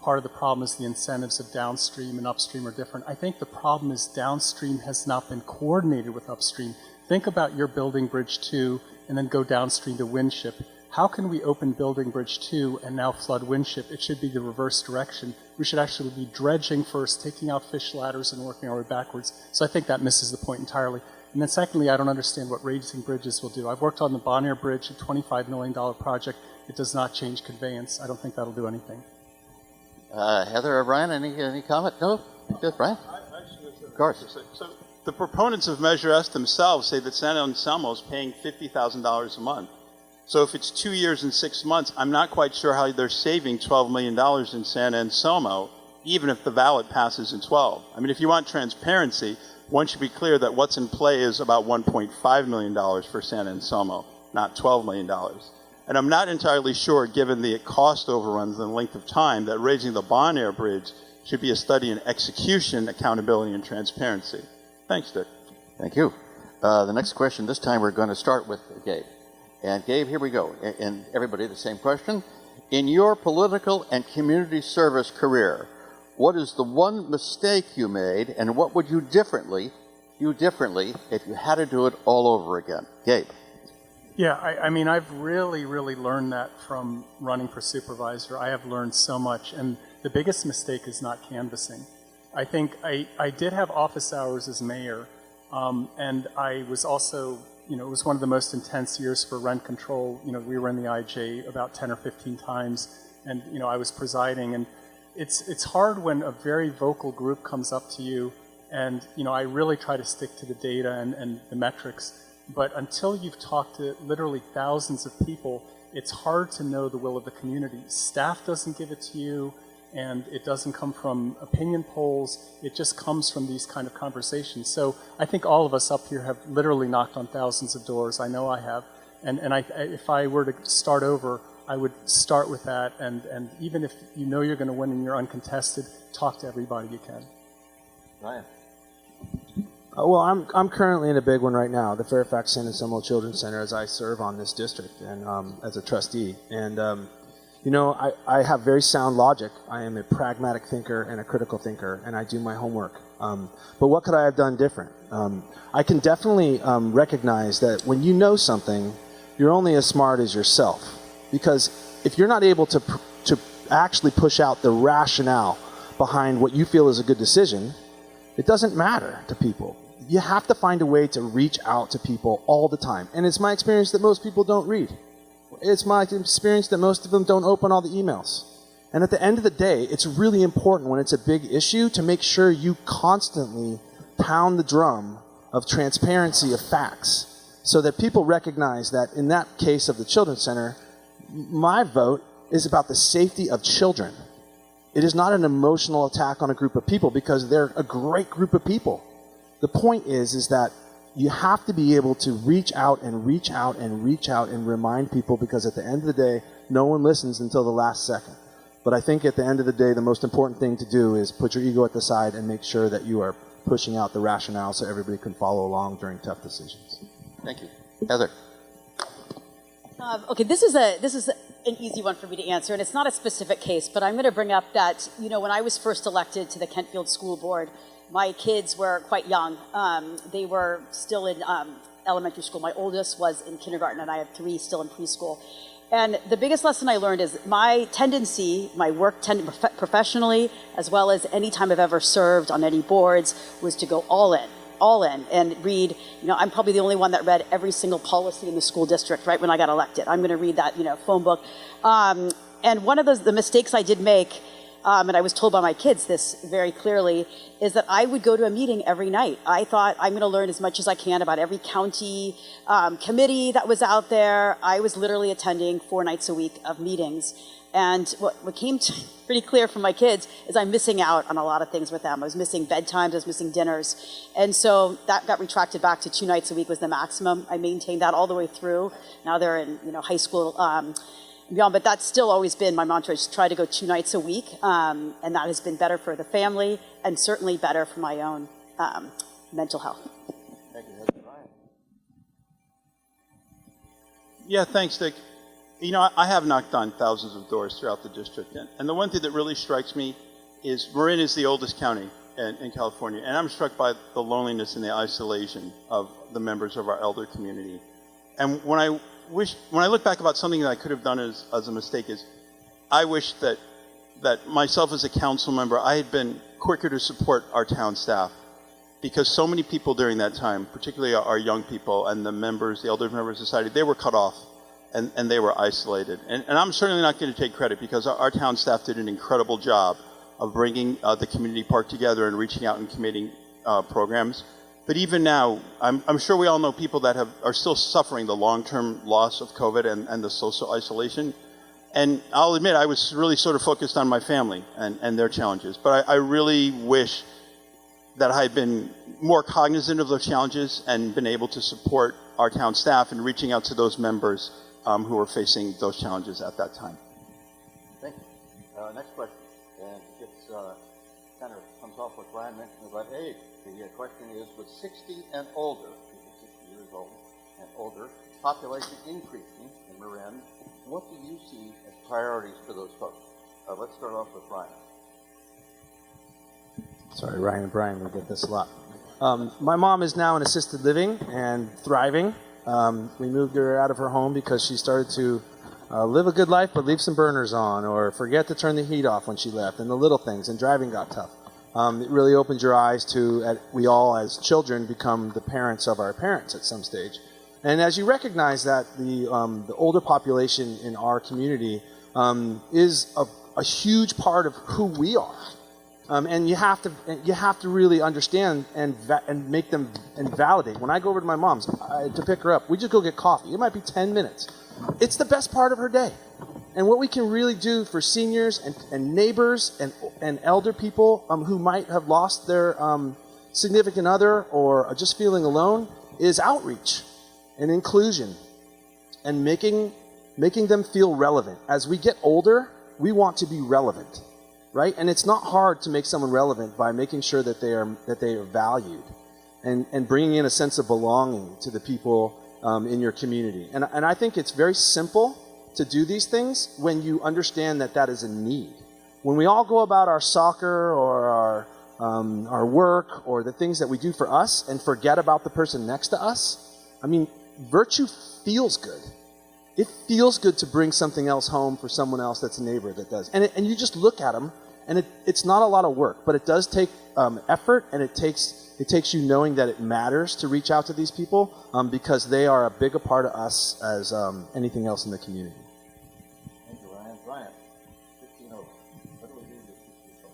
part of the problem is the incentives of downstream and upstream are different. I think the problem is downstream has not been coordinated with upstream. Think about your building Bridge 2 and then go downstream to Winship. How can we open building Bridge 2 and now flood Winship? It should be the reverse direction. We should actually be dredging first, taking out fish ladders and working our way backwards. So I think that misses the point entirely. And then secondly, I don't understand what raising bridges will do. I've worked on the Bonaire Bridge, a $25 million project. It does not change conveyance. I don't think that'll do anything. Heather or Brian, any comment? No? Good, Brian? Of course. So the proponents of Measure S themselves say that San Anselmo is paying $50,000 a month. So if it's 2 years and 6 months, I'm not quite sure how they're saving $12 million in San Anselmo, even if the ballot passes in 12. I mean, if you want transparency, one should be clear that what's in play is about $1.5 million for San Anselmo, not $12 million. And I'm not entirely sure, given the cost overruns and length of time, that raising the Bonaire Bridge should be a study in execution, accountability, and transparency. Thanks, Dick. Thank you. The next question, this time we're going to start with Gabe. And Gabe, here we go. And everybody, the same question. In your political and community service career, what is the one mistake you made, and what would you do differently if you had to do it all over again? Gabe. Yeah, I mean, I've really learned that from running for supervisor. I have learned so much, and the biggest mistake is not canvassing. I think I did have office hours as mayor, and I was also, it was one of the most intense years for rent control. We were in the IJ about 10 or 15 times, and, I was presiding, and it's hard when a very vocal group comes up to you, and, I really try to stick to the data and the metrics. But until you've talked to literally thousands of people, it's hard to know the will of the community. Staff doesn't give it to you, and it doesn't come from opinion polls. It just comes from these kind of conversations. So I think all of us up here have literally knocked on thousands of doors. I know I have. And if I were to start over, I would start with that. And even if you know you're going to win and you're uncontested, talk to everybody you can. Ryan. Well, I'm currently in a big one right now, the Fairfax San Anselmo Children's Center, as I serve on this district and as a trustee. And I have very sound logic. I am a pragmatic thinker and a critical thinker, and I do my homework. But what could I have done different? I can definitely recognize that when you know something, you're only as smart as yourself. Because if you're not able to actually push out the rationale behind what you feel is a good decision, it doesn't matter to people. You have to find a way to reach out to people all the time. And it's my experience that most people don't read. It's my experience that most of them don't open all the emails. And at the end of the day, it's really important when it's a big issue to make sure you constantly pound the drum of transparency of facts so that people recognize that in that case of the Children's Center, my vote is about the safety of children. It is not an emotional attack on a group of people because they're a great group of people. The point is that you have to be able to reach out and reach out and reach out and remind people, because at the end of the day, no one listens until the last second. But I think at the end of the day, the most important thing to do is put your ego at the side and make sure that you are pushing out the rationale so everybody can follow along during tough decisions. Thank you. Heather. Okay, this is an easy one for me to answer, and it's not a specific case, but I'm going to bring up that, when I was first elected to the Kentfield School Board, my kids were quite young. They were still in elementary school. My oldest was in kindergarten, and I have 3 still in preschool. And the biggest lesson I learned is my tendency, my work professionally, as well as any time I've ever served on any boards, was to go all in and read. I'm probably the only one that read every single policy in the school district right when I got elected. I'm going to read that, phone book. And one of the mistakes I did make, and I was told by my kids this very clearly, is that I would go to a meeting every night. I thought I'm going to learn as much as I can about every county committee that was out there. I was literally attending 4 nights a week of meetings. And what came pretty clear from my kids is I'm missing out on a lot of things with them. I was missing bedtimes, I was missing dinners. And so that got retracted back to 2 nights a week was the maximum. I maintained that all the way through. Now they're in high school and beyond, but that's still always been my mantra, is to try to go 2 nights a week. And that has been better for the family and certainly better for my own mental health. Thank you, Heather. Ryan. Yeah, thanks, Dick. I have knocked on thousands of doors throughout the district, and the one thing that really strikes me is Marin is the oldest county in California, and I'm struck by the loneliness and the isolation of the members of our elder community. And when I look back about something that I could have done as a mistake, is I wish that myself as a council member, I had been quicker to support our town staff, because so many people during that time, particularly our young people and the elder members of society, they were cut off. And they were isolated. And I'm certainly not going to take credit, because our town staff did an incredible job of bringing the community park together and reaching out and committing programs. But even now, I'm sure we all know people that are still suffering the long-term loss of COVID and the social isolation. And I'll admit, I was really sort of focused on my family and their challenges. But I really wish that I had been more cognizant of those challenges and been able to support our town staff in reaching out to those members who were facing those challenges at that time. Thank you. Next question. And it's kind of comes off what Brian mentioned about age. The question is, with 60 and older, people 60 years old and older, population increasing in Marin, what do you see as priorities for those folks? Let's start off with Brian. Sorry, Ryan and Brian, we get this a lot. My mom is now in assisted living and thriving. We moved her out of her home because she started to live a good life but leave some burners on or forget to turn the heat off when she left, and the little things, and driving got tough. It really opened your eyes to, we all as children become the parents of our parents at some stage. And as you recognize that the older population in our community is a huge part of who we are. And you have to really understand and make them and validate. When I go over to my mom's to pick her up, we just go get coffee. It might be 10 minutes. It's the best part of her day. And what we can really do for seniors and neighbors and elder people who might have lost their significant other or are just feeling alone is outreach and inclusion and making them feel relevant. As we get older, we want to be relevant. Right? And it's not hard to make someone relevant by making sure that they are valued and bringing in a sense of belonging to the people in your community. And I think it's very simple to do these things when you understand that that is a need. When we all go about our soccer or our work or the things that we do for us and forget about the person next to us, I mean, virtue feels good. It feels good to bring something else home for someone else that's a neighbor that does. And you just look at them, and it's not a lot of work, but it does take effort, and it takes you knowing that it matters to reach out to these people because they are a bigger part of us as anything else in the community. Thank you, Ryan. Brian, 15 over. What do we do to these people?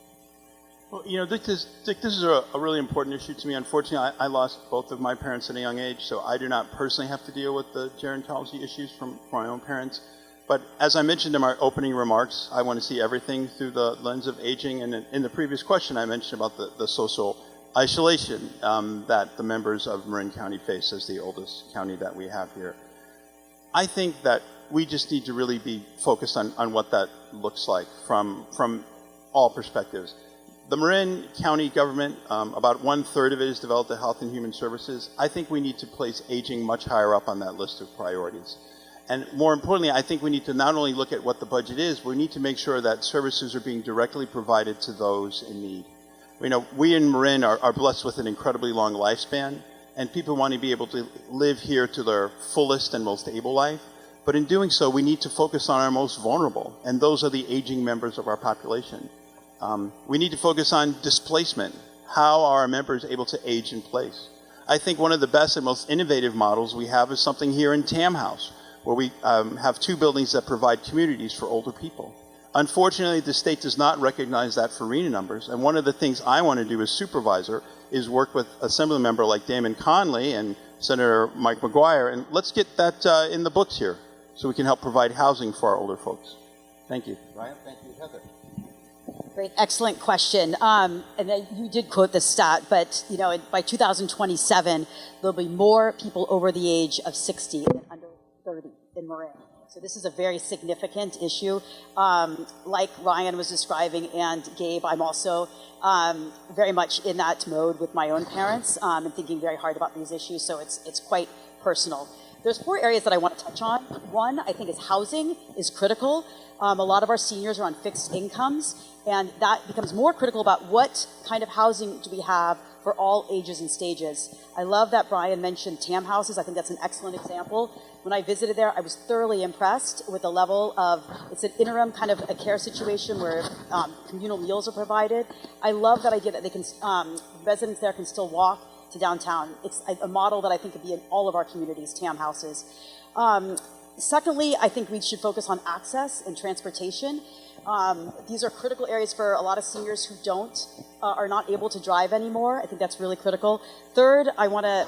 Well, you know, Dick, this is a really important issue to me. Unfortunately, I lost both of my parents at a young age, so I do not personally have to deal with the gerontology issues from my own parents. But as I mentioned in my opening remarks, I want to see everything through the lens of aging. And in the previous question, I mentioned about the social isolation that the members of Marin County face as the oldest county that we have here. I think that we just need to really be focused on what that looks like from all perspectives. The Marin County government, about 1/3 of it is developed at Health and Human Services. I think we need to place aging much higher up on that list of priorities. And more importantly, I think we need to not only look at what the budget is, but we need to make sure that services are being directly provided to those in need. You know, we in Marin are blessed with an incredibly long lifespan, and people want to be able to live here to their fullest and most able life. But in doing so, we need to focus on our most vulnerable, and those are the aging members of our population. We need to focus on displacement. How are our members able to age in place? I think one of the best and most innovative models we have is something here in Tam House, where we have 2 buildings that provide communities for older people. Unfortunately, the state does not recognize that for RENA numbers, and one of the things I want to do as supervisor is work with Assembly member like Damon Conley and Senator Mike McGuire, and let's get that in the books here so we can help provide housing for our older folks. Thank you. Ryan, thank you. Heather. Great, excellent question. And you did quote this stat, but you know, by 2027, there'll be more people over the age of 60 than under 30 in Marin. So this is a very significant issue. Like Ryan was describing and Gabe, I'm also very much in that mode with my own parents and thinking very hard about these issues, so it's quite personal. There's 4 areas that I want to touch on. One, I think, is housing is critical. A lot of our seniors are on fixed incomes, and that becomes more critical about what kind of housing do we have for all ages and stages. I love that Brian mentioned TAM houses. I think that's an excellent example. When I visited there, I was thoroughly impressed with the level of, it's an interim kind of a care situation where communal meals are provided. I love that idea that they can, residents there can still walk to downtown. It's a model that I think could be in all of our communities, TAM houses. Secondly, I think we should focus on access and transportation. These are critical areas for a lot of seniors who are not able to drive anymore. I think that's really critical. Third, I want to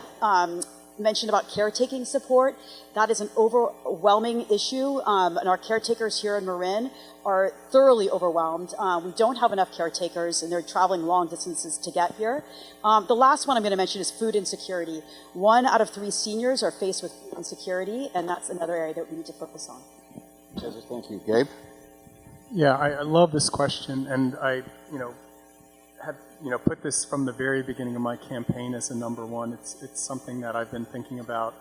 mention about caretaking support. That is an overwhelming issue, and our caretakers here in Marin are thoroughly overwhelmed. We don't have enough caretakers, and they're traveling long distances to get here. The last one I'm going to mention is food insecurity. 1 out of 3 seniors are faced with food insecurity, and that's another area that we need to focus on. Thank you. Gabe? Yeah, I love this question, and I, put this from the very beginning of my campaign as a number one. It's something that I've been thinking about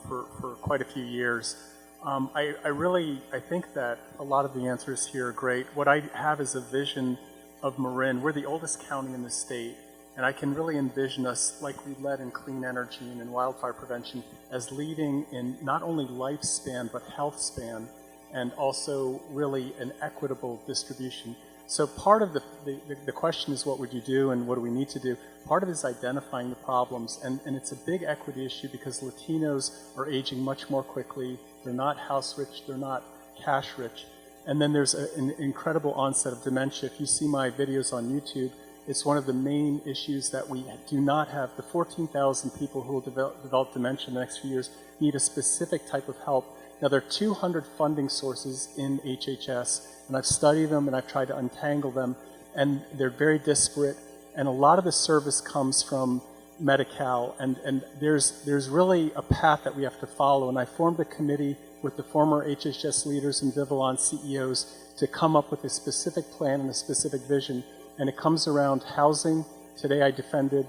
for quite a few years. I think that a lot of the answers here are great. What I have is a vision of Marin. We're the oldest county in the state, and I can really envision us, like we led in clean energy and in wildfire prevention, as leading in not only lifespan, but health span, and also really an equitable distribution. So part of the question is, what would you do and what do we need to do? Part of it is identifying the problems, and it's a big equity issue because Latinos are aging much more quickly. They're not house rich, they're not cash rich. And then there's an incredible onset of dementia. If you see my videos on YouTube, it's one of the main issues that we do not have. The 14,000 people who will develop dementia in the next few years need a specific type of help. Now, there are 200 funding sources in HHS, and I've studied them and I've tried to untangle them, and they're very disparate. And a lot of the service comes from Medi-Cal, and there's really a path that we have to follow. And I formed a committee with the former HHS leaders and Vivillon CEOs to come up with a specific plan and a specific vision. And it comes around housing. Today I defended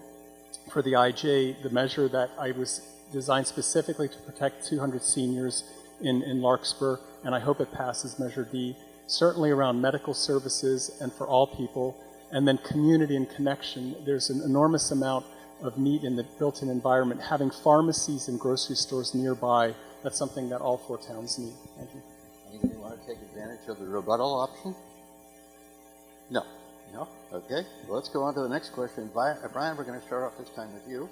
for the IJ the measure that I was designed specifically to protect 200 seniors in Larkspur, and I hope it passes Measure D. Certainly around medical services and for all people, and then community and connection. There's an enormous amount of need in the built-in environment. Having pharmacies and grocery stores nearby, that's something that all 4 towns need. Thank you. Anybody want to take advantage of the rebuttal option? No. No? Okay. Well, let's go on to the next question. Brian, we're going to start off this time with you.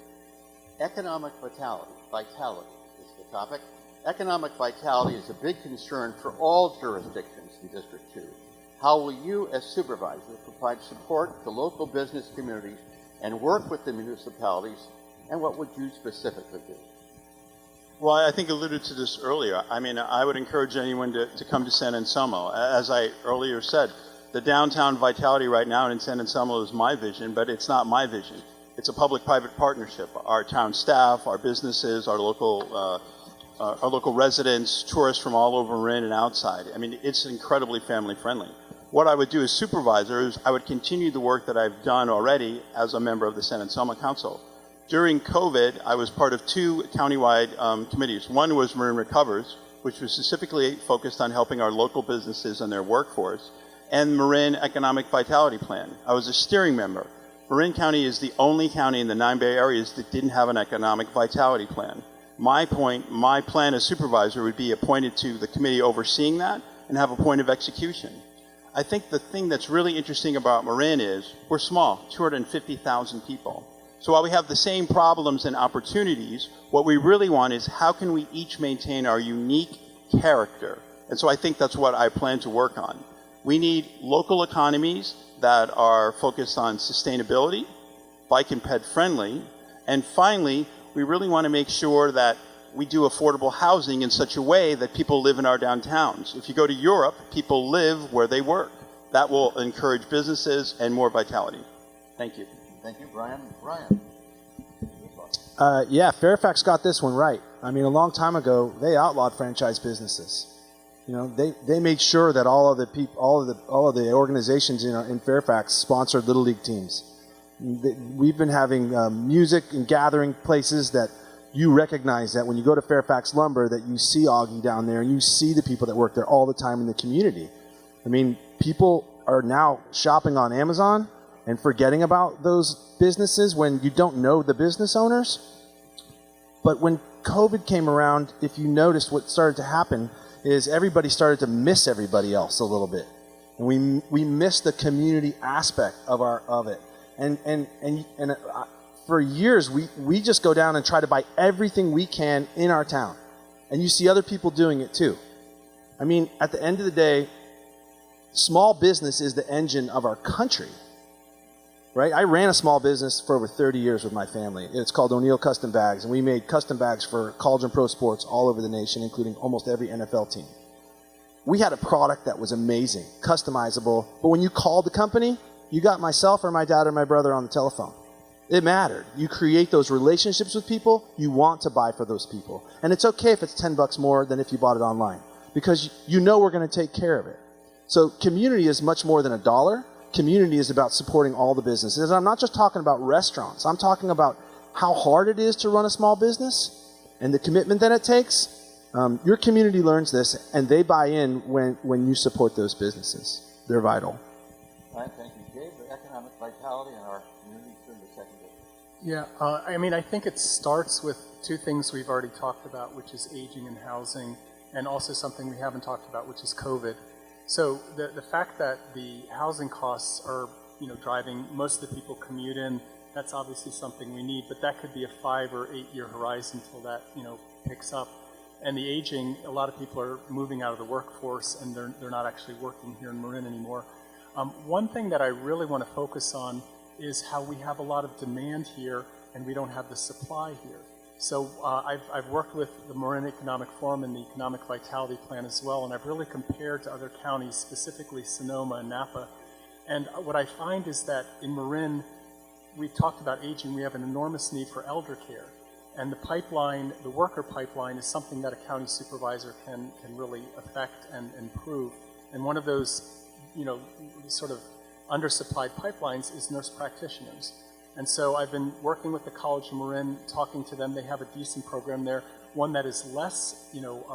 Economic vitality is the topic. Economic vitality is a big concern for all jurisdictions in District 2. How will you, as supervisor, provide support to local business communities and work with the municipalities, and what would you specifically do? Well, I think I alluded to this earlier. I mean, I would encourage anyone to come to San Anselmo. As I earlier said, the downtown vitality right now in San Anselmo is my vision, but it's not my vision. It's a public-private partnership. Our town staff, our businesses, our local residents, tourists from all over Marin and outside. I mean, it's incredibly family-friendly. What I would do as supervisor is I would continue the work that I've done already as a member of the San Anselmo Council. During COVID, I was part of 2 countywide committees. One was Marin Recovers, which was specifically focused on helping our local businesses and their workforce, and Marin Economic Vitality Plan. I was a steering member. Marin County is the only county in the 9 Bay areas that didn't have an economic vitality plan. My plan as supervisor would be appointed to the committee overseeing that and have a point of execution. I think the thing that's really interesting about Marin is we're small, 250,000 people. So while we have the same problems and opportunities, what we really want is how can we each maintain our unique character? And so I think that's what I plan to work on. We need local economies that are focused on sustainability, bike and ped friendly, and finally, we really want to make sure that we do affordable housing in such a way that people live in our downtowns. If you go to Europe, people live where they work. That will encourage businesses and more vitality. Thank you. Thank you, Brian. Brian? Yeah, Fairfax got this one right. I mean, a long time ago, they outlawed franchise businesses. You know, they made sure that all of the organizations in Fairfax sponsored Little League teams. We've been having music and gathering places that you recognize that when you go to Fairfax Lumber that you see Augie down there and you see the people that work there all the time in the community. I mean, people are now shopping on Amazon and forgetting about those businesses when you don't know the business owners. But when COVID came around, if you noticed, what started to happen is everybody started to miss everybody else a little bit. And we missed the community aspect of it. And for years, we just go down and try to buy everything we can in our town. And you see other people doing it too. I mean, at the end of the day, small business is the engine of our country, right? I ran a small business for over 30 years with my family. It's called O'Neill Custom Bags, and we made custom bags for college and pro sports all over the nation, including almost every NFL team. We had a product that was amazing, customizable, but when you called the company, you got myself or my dad or my brother on the telephone. It mattered. You create those relationships with people, you want to buy for those people. And it's okay if it's $10 more than if you bought it online, because you know we're going to take care of it. So community is much more than $1. community is about supporting all the businesses. And I'm not just talking about restaurants. I'm talking about how hard it is to run a small business and the commitment that it takes. Your community learns this, and they buy in when you support those businesses. They're vital. All right, thank you, Gabe. The economic vitality in our community during the second day. Yeah, I mean, I think it starts with two things we've already talked about, which is aging and housing, and also something we haven't talked about, which is COVID. So the fact that the housing costs are, driving most of the people commute in, that's obviously something we need, but that could be a 5 or 8 year horizon until that, picks up. And the aging, a lot of people are moving out of the workforce and they're not actually working here in Marin anymore. One thing that I really want to focus on is how we have a lot of demand here and we don't have the supply here. So I've worked with the Marin Economic Forum and the Economic Vitality Plan as well, and I've really compared to other counties, specifically Sonoma and Napa. And what I find is that in Marin, we've talked about aging, we have an enormous need for elder care. And the pipeline, the worker pipeline, is something that a county supervisor can really affect and improve. And one of those, sort of undersupplied pipelines is nurse practitioners. And so I've been working with the College of Marin, talking to them. They have a decent program there. One that is less,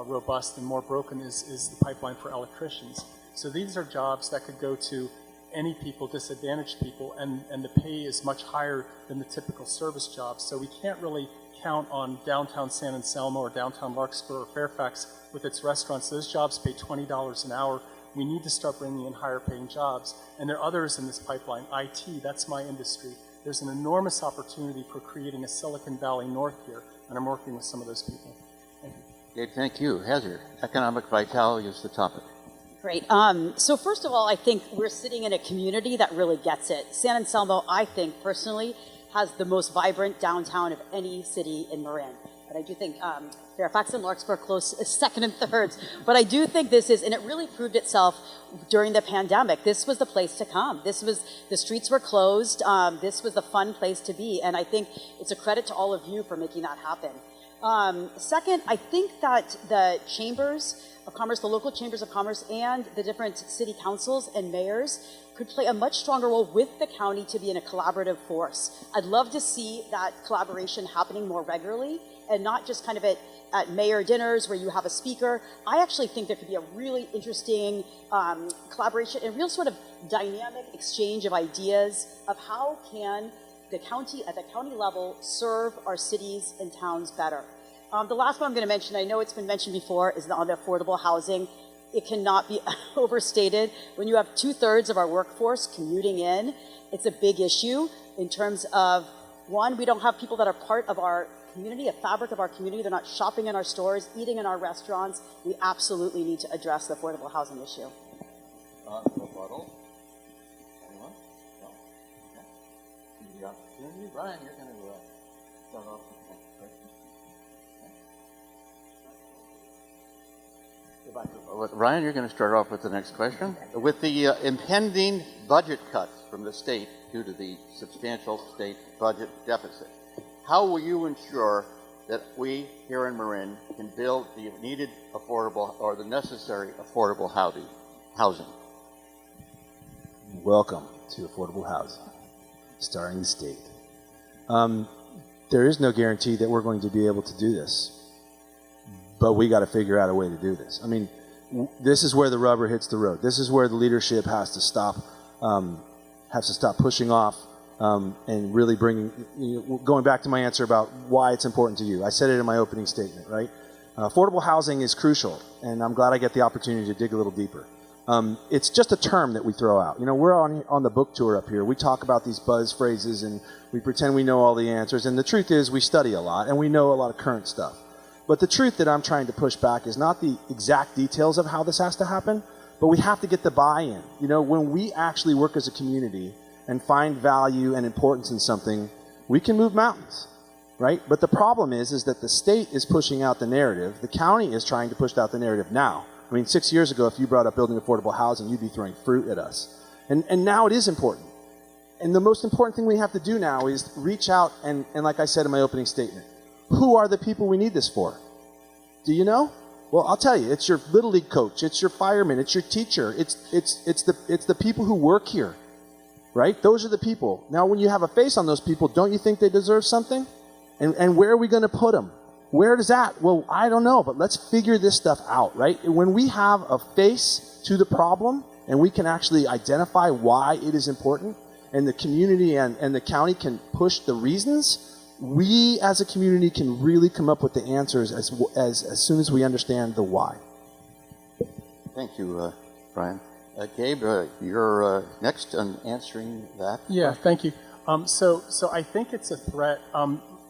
robust and more broken is the pipeline for electricians. So these are jobs that could go to any people, disadvantaged people, and the pay is much higher than the typical service jobs. So we can't really count on downtown San Anselmo or downtown Larkspur or Fairfax with its restaurants. Those jobs pay $20 an hour. We need to start bringing in higher paying jobs. And there are others in this pipeline. IT, that's my industry. There's an enormous opportunity for creating a Silicon Valley North here, and I'm working with some of those people. Thank you. Gabe, thank you. Heather, economic vitality is the topic. Great. So first of all, I think we're sitting in a community that really gets it. San Anselmo, I think, personally, has the most vibrant downtown of any city in Marin. But I do think Fairfax and Larkspur are close second and thirds. But I do think this is, and it really proved itself during the pandemic. This was the place to come. The streets were closed. This was the fun place to be. And I think it's a credit to all of you for making that happen. Second, I think that the chambers of commerce, the local chambers of commerce, and the different city councils and mayors could play a much stronger role with the county to be in a collaborative force. I'd love to see that collaboration happening more regularly and not just kind of at mayor dinners where you have a speaker. I actually think there could be a really interesting collaboration and real sort of dynamic exchange of ideas of how can the county, at the county level, serve our cities and towns better. The last one I'm going to mention, I know it's been mentioned before, is on the affordable housing. It cannot be overstated. When you have 2/3 of our workforce commuting in, it's a big issue in terms of, one, we don't have people that are part of our community, a fabric of our community. They're not shopping in our stores, eating in our restaurants. We absolutely need to address the affordable housing issue. Rebuttal. Anyone? No? Okay. Give you the opportunity. Ryan, you're going to start off with the next question. Ryan, you're going to start off with the next question. With the impending budget cuts from the state due to the substantial state budget deficit, how will you ensure that we here in Marin can build the needed affordable or the necessary affordable housing? Welcome to affordable housing, starring the state. There is no guarantee that we're going to be able to do this, but we got to figure out a way to do this. I mean, this is where the rubber hits the road. This is where the leadership has to stop pushing off and really bringing. Going back to my answer about why it's important to you, I said it in my opening statement, right? Affordable housing is crucial, and I'm glad I get the opportunity to dig a little deeper. It's just a term that we throw out. We're on the book tour up here. We talk about these buzz phrases, and we pretend we know all the answers. And the truth is, we study a lot, and we know a lot of current stuff. But the truth that I'm trying to push back is not the exact details of how this has to happen, but we have to get the buy-in. When we actually work as a community and find value and importance in something, we can move mountains, right? But the problem is that the state is pushing out the narrative. The county is trying to push out the narrative now. 6 years ago, if you brought up building affordable housing, you'd be throwing fruit at us. And now it is important. And the most important thing we have to do now is reach out and like I said in my opening statement, who are the people we need this for? Do you know? Well, I'll tell you, it's your Little League coach, it's your fireman, it's your teacher, it's the people who work here. right? Those are the people. Now, when you have a face on those people, don't you think they deserve something? And where are we going to put them? Where is that? Well, I don't know, but let's figure this stuff out, right? When we have a face to the problem and we can actually identify why it is important, and the community and the county can push the reasons, we as a community can really come up with the answers as soon as we understand the why. Thank you, Brian. Gabe, you're next on answering that. Yeah, thank you. So I think it's a threat.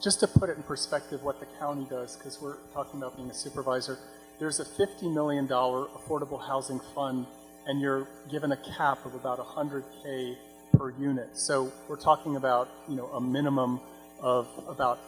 Just to put it in perspective, what the county does, because we're talking about being a supervisor, there's a $50 million affordable housing fund, and you're given a cap of about $100K per unit. So we're talking about, a minimum of about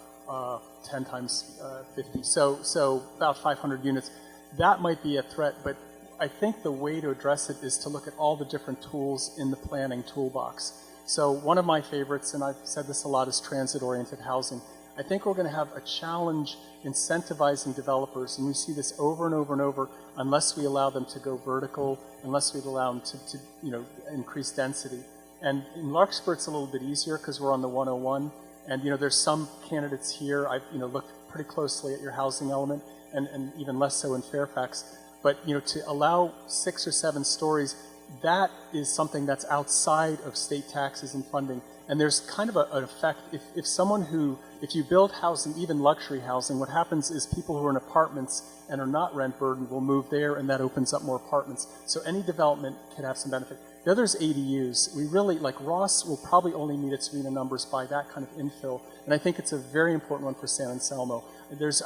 10 times 50. So about 500 units. That might be a threat, but I think the way to address it is to look at all the different tools in the planning toolbox. So one of my favorites, and I've said this a lot, is transit-oriented housing. I think we're going to have a challenge incentivizing developers, and we see this over and over and over, unless we allow them to go vertical, unless we allow them to increase density. And in Larkspur, it's a little bit easier because we're on the 101, and there's some candidates here. I've looked pretty closely at your housing element, and even less so in Fairfax. But to allow 6 or 7 stories, that is something that's outside of state taxes and funding. And there's kind of an effect, if you build housing, even luxury housing, what happens is people who are in apartments and are not rent burdened will move there, and that opens up more apartments. So any development can have some benefit. The other is ADUs. We really, like Ross will probably only meet its RENA numbers by that kind of infill. And I think it's a very important one for San Anselmo.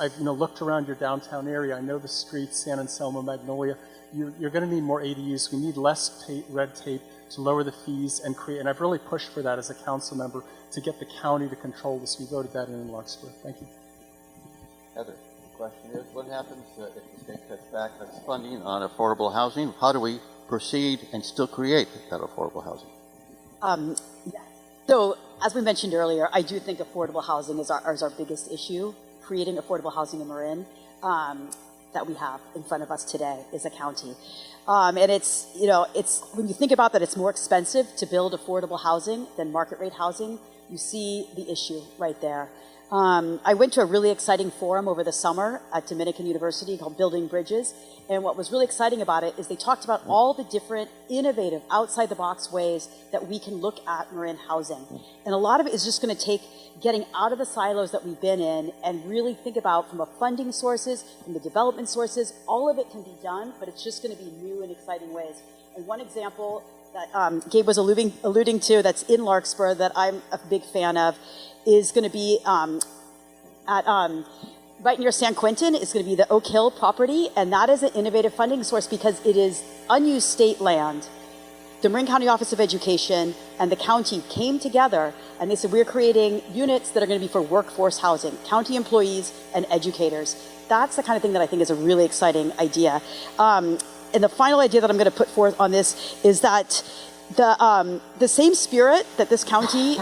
I've looked around your downtown area. I know the streets, San Anselmo, Magnolia. You're going to need more ADUs. We need less red tape to lower the fees and create, and I've really pushed for that as a council member to get the county to control this. We voted that in Larkspur. Thank you. Heather, the question is, what happens if the state cuts back its funding on affordable housing? How do we proceed and still create that affordable housing? So, as we mentioned earlier, I do think affordable housing is our biggest issue. Creating affordable housing in Marin that we have in front of us today is a county. And it's when you think about that, it's more expensive to build affordable housing than market rate housing. You see the issue right there. I went to a really exciting forum over the summer at Dominican University called Building Bridges. And what was really exciting about it is they talked about all the different innovative, outside-the-box ways that we can look at Marin housing. And a lot of it is just going to take getting out of the silos that we've been in and really think about from the funding sources, from the development sources, all of it can be done, but it's just going to be new and exciting ways. And one example that Gabe was alluding to that's in Larkspur that I'm a big fan of is going to be right near San Quentin. It's going to be the Oak Hill property, and that is an innovative funding source because it is unused state land. The Marin County Office of Education and the county came together and they said, we're creating units that are going to be for workforce housing, county employees and educators. That's the kind of thing that I think is a really exciting idea. And the final idea that I'm going to put forth on this is that the same spirit that this county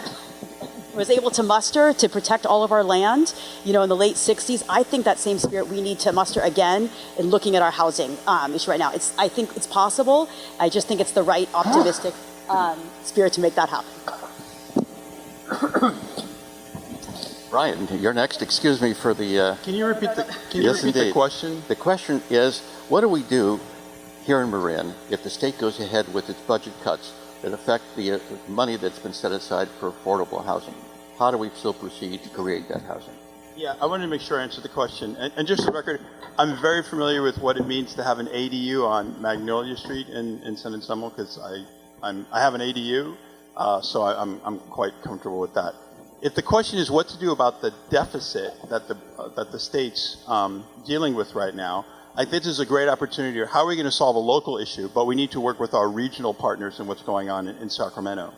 was able to muster to protect all of our land, in the late 60s, I think that same spirit we need to muster again in looking at our housing issue right now. I think it's possible. I just think it's the right optimistic spirit to make that happen. Brian, you're next. Excuse me for the... Can you repeat Yes, the question? The question is, what do we do here in Marin if the state goes ahead with its budget cuts that affect the money that's been set aside for affordable housing? How do we still proceed to create that housing? Yeah, I wanted to make sure I answered the question. And just for the record, I'm very familiar with what it means to have an ADU on Magnolia Street in San Anselmo because I have an ADU, so I'm quite comfortable with that. If the question is what to do about the deficit that the state's dealing with right now, I think this is a great opportunity. How are we going to solve a local issue? But we need to work with our regional partners and what's going on in Sacramento.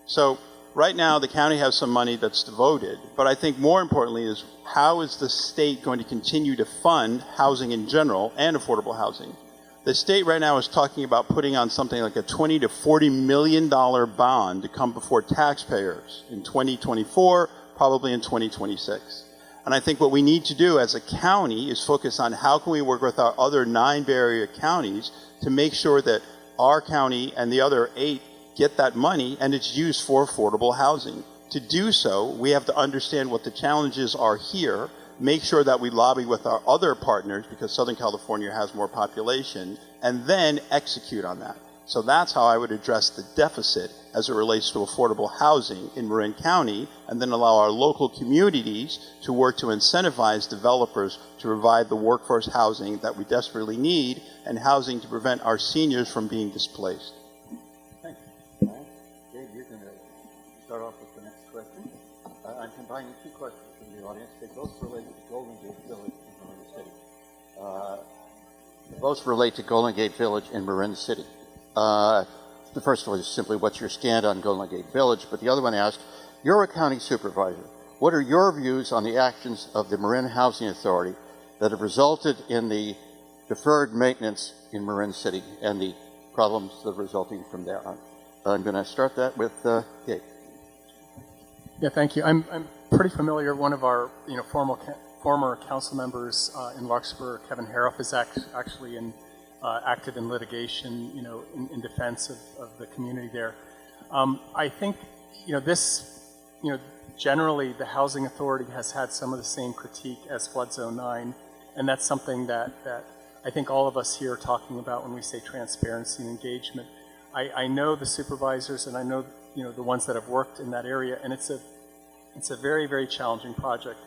So right now, the county has some money that's devoted. But I think more importantly is how is the state going to continue to fund housing in general and affordable housing? The state right now is talking about putting on something like a $20 to $40 million bond to come before taxpayers in 2024, probably in 2026. And I think what we need to do as a county is focus on how can we work with our other 9 Bay Area counties to make sure that our county and the other 8 get that money, and it's used for affordable housing. To do so, we have to understand what the challenges are here, make sure that we lobby with our other partners, because Southern California has more population, and then execute on that. So that's how I would address the deficit as it relates to affordable housing in Marin County, and then allow our local communities to work to incentivize developers to provide the workforce housing that we desperately need, and housing to prevent our seniors from being displaced. Thanks. All right. Dave, you're going to start off with the next question. I'm combining two questions from the audience. They both relate to Golden Gate Village in Marin City. They both relate to Golden Gate Village in Marin City. The first one is simply, what's your stand on Golden Gate Village? But the other one asked, you're a county supervisor. What are your views on the actions of the Marin Housing Authority that have resulted in the deferred maintenance in Marin City and the problems that are resulting from there on? I'm going to start that with Gabe. Yeah, thank you. I'm pretty familiar. One of our former council members in Larkspur, Kevin Haroff, is actually acted in litigation, in defense of the community there. I think, generally the Housing Authority has had some of the same critique as Flood Zone 9, and that's something that I think all of us here are talking about when we say transparency and engagement. I know the supervisors, and I know the ones that have worked in that area, and it's a very, very challenging project.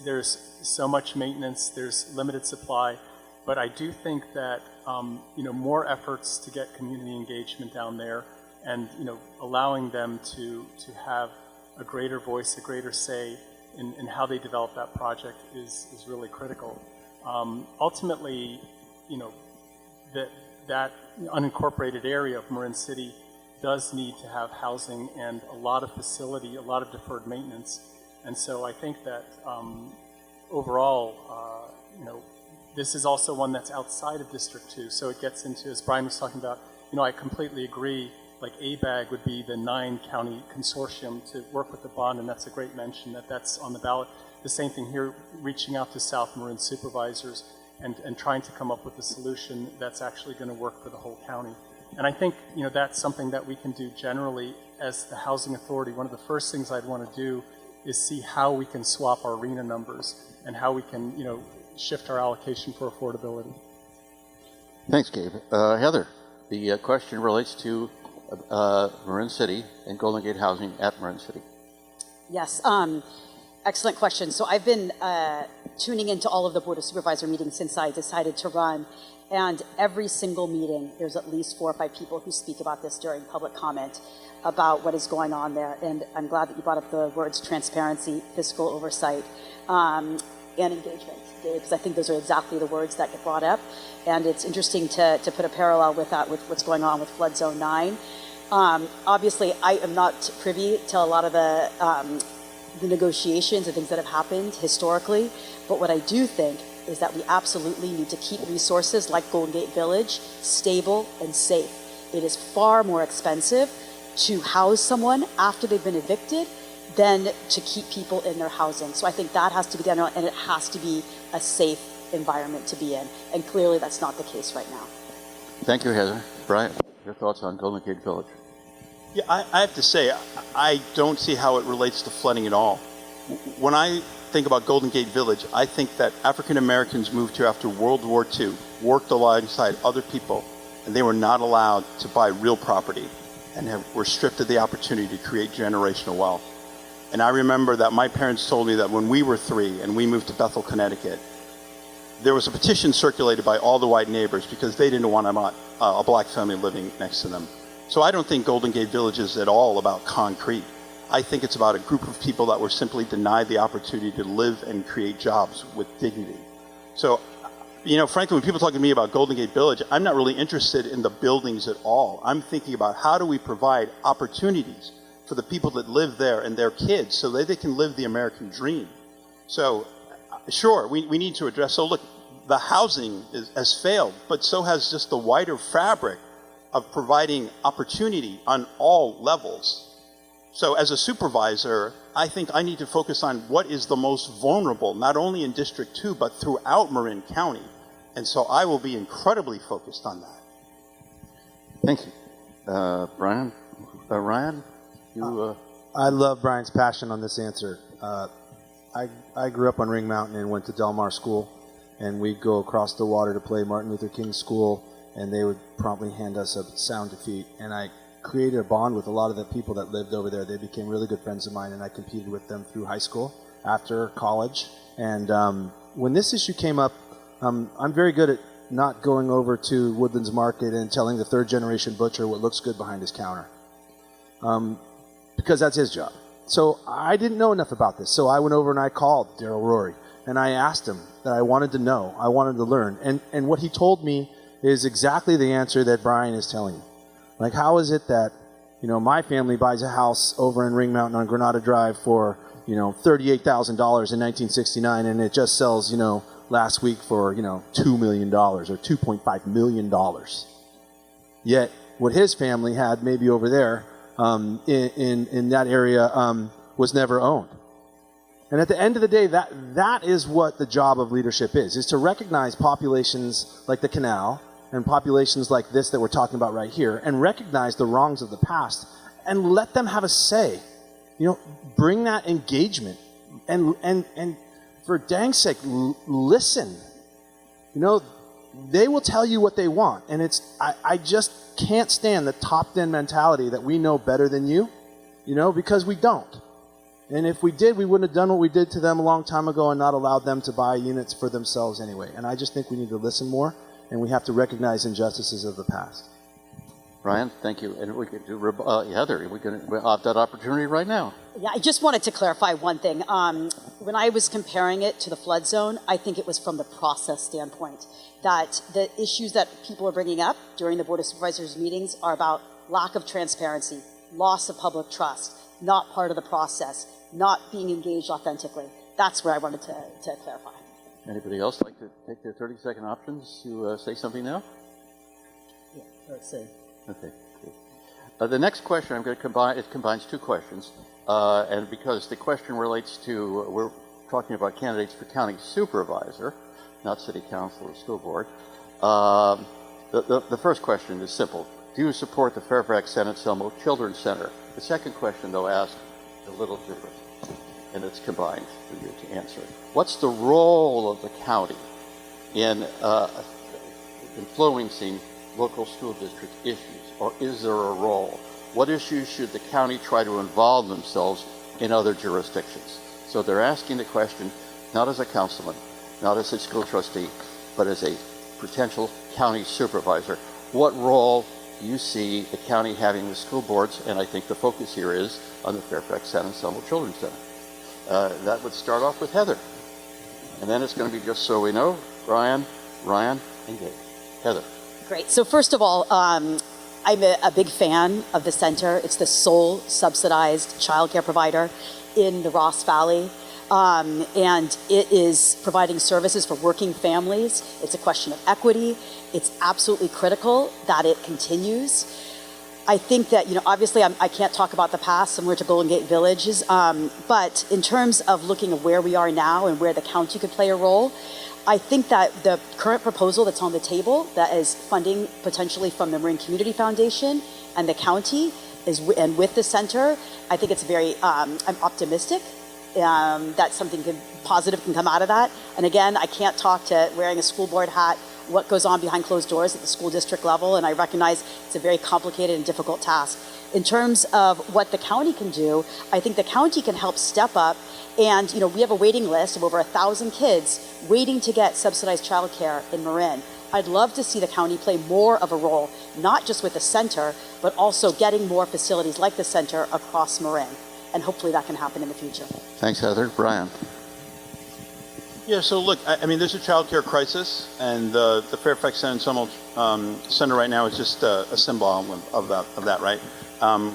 There's so much maintenance, there's limited supply, but I do think that more efforts to get community engagement down there, and allowing them to have a greater voice, a greater say in how they develop that project is really critical. Ultimately, that unincorporated area of Marin City does need to have housing and a lot of facility, a lot of deferred maintenance. And so I think that overall, this is also one that's outside of District 2. So it gets into, as Brian was talking about, I completely agree, like ABAG would be the 9-county consortium to work with the bond, and that's a great mention that's on the ballot. The same thing here, reaching out to South Marin supervisors and trying to come up with a solution that's actually going to work for the whole county. And I think, that's something that we can do generally as the Housing Authority. One of the first things I'd want to do is see how we can swap our RENA numbers and how we can, shift our allocation for affordability. Thanks, Gabe. Heather, the question relates to Marin City and Golden Gate Housing at Marin City. Yes, excellent question. So I've been tuning into all of the Board of Supervisor meetings since I decided to run, and every single meeting, there's at least 4 or 5 people who speak about this during public comment about what is going on there. And I'm glad that you brought up the words transparency, fiscal oversight, and engagement, Dave, because I think those are exactly the words that get brought up. And it's interesting to put a parallel with that, with what's going on with Flood Zone 9. Obviously, I am not privy to a lot of the negotiations and things that have happened historically, but what I do think is that we absolutely need to keep resources like Golden Gate Village stable and safe. It is far more expensive to house someone after they've been evicted than to keep people in their housing. So I think that has to be done, and it has to be a safe environment to be in. And clearly that's not the case right now. Thank you, Heather. Brian, your thoughts on Golden Gate Village? Yeah, I have to say, I don't see how it relates to flooding at all. When I think about Golden Gate Village, I think that African Americans moved here after World War II, worked alongside other people, and they were not allowed to buy real property and were stripped of the opportunity to create generational wealth. And I remember that my parents told me that when we were 3 and we moved to Bethel, Connecticut, there was a petition circulated by all the white neighbors because they didn't want a black family living next to them. So I don't think Golden Gate Village is at all about concrete. I think it's about a group of people that were simply denied the opportunity to live and create jobs with dignity. So, frankly, when people talk to me about Golden Gate Village, I'm not really interested in the buildings at all. I'm thinking about how do we provide opportunities for the people that live there and their kids so that they can live the American dream. So, sure, we need to address, so look, the housing has failed, but so has just the wider fabric of providing opportunity on all levels. So as a supervisor, I think I need to focus on what is the most vulnerable, not only in District 2, but throughout Marin County. And so I will be incredibly focused on that. Thank you. Brian, Ryan, you. I love Brian's passion on this answer. I grew up on Ring Mountain and went to Del Mar School, and we'd go across the water to play Martin Luther King School, and they would promptly hand us a sound defeat. And I created a bond with a lot of the people that lived over there. They became really good friends of mine, and I competed with them through high school, after college. And when this issue came up, I'm very good at not going over to Woodlands Market and telling the third generation butcher what looks good behind his counter, because that's his job. So I didn't know enough about this. So I went over and I called Daryl Rory, and I asked him that I wanted to know, I wanted to learn. And what he told me is exactly the answer that Brian is telling you. Like, how is it that, my family buys a house over in Ring Mountain on Granada Drive for, $38,000 in 1969, and it just sells, last week for, $2 million or $2.5 million. Yet what his family had maybe over there in that area was never owned. And at the end of the day, that is what the job of leadership is to recognize populations like the canal and populations like this that we're talking about right here, and recognize the wrongs of the past and let them have a say. Bring that engagement and for dang's sake, listen. They will tell you what they want, and I just can't stand the top-down mentality that we know better than you, because we don't. And if we did, we wouldn't have done what we did to them a long time ago and not allowed them to buy units for themselves anyway. And I just think we need to listen more, and we have to recognize injustices of the past. Ryan, thank you. And we could do, Heather, we have that opportunity right now. Yeah, I just wanted to clarify one thing. When I was comparing it to the flood zone, I think it was from the process standpoint, that the issues that people are bringing up during the Board of Supervisors meetings are about lack of transparency, loss of public trust, not part of the process, not being engaged authentically. That's where I wanted to clarify. Anybody else like to take their 30-second options to say something now? Yeah, let's see. Okay. Cool. The next question I'm going to combine, it combines two questions, and because the question relates to, we're talking about candidates for county supervisor, not city council or school board. The first question is simple. Do you support the Fairfax San Anselmo Children's Center? The second question, though, asked a little different, and it's combined for you to answer. What's the role of the county in influencing local school district issues, or is there a role? What issues should the county try to involve themselves in other jurisdictions? So they're asking the question not as a councilman, not as a school trustee, but as a potential county supervisor. What role do you see the county having with school boards? And I think the focus here is on the Fairfax San Anselmo Children's Center. That would start off with Heather. And then it's going to be, just so we know, Ryan, and Gabe. Heather. Great. So first of all, I'm a big fan of the center. It's the sole subsidized childcare provider in the Ross Valley. And it is providing services for working families. It's a question of equity. It's absolutely critical that it continues. I think that, obviously I can't talk about the past, similar to Golden Gate Villages, but in terms of looking at where we are now and where the county could play a role, I think that the current proposal that's on the table, that is funding potentially from the Marin Community Foundation and the county, and with the center, I think it's very, I'm optimistic that something positive can come out of that. And again, I can't talk to wearing a school board hat, what goes on behind closed doors at the school district level, and I recognize it's a very complicated and difficult task. In terms of what the county can do, I think the county can help step up, and we have a waiting list of over 1,000 kids waiting to get subsidized childcare in Marin. I'd love to see the county play more of a role, not just with the center, but also getting more facilities like the center across Marin. And hopefully that can happen in the future. Thanks, Heather. Brian. Yeah, so look, I mean, there's a child care crisis, and the Fairfax San Anselmo Center right now is just a symbol of that, right?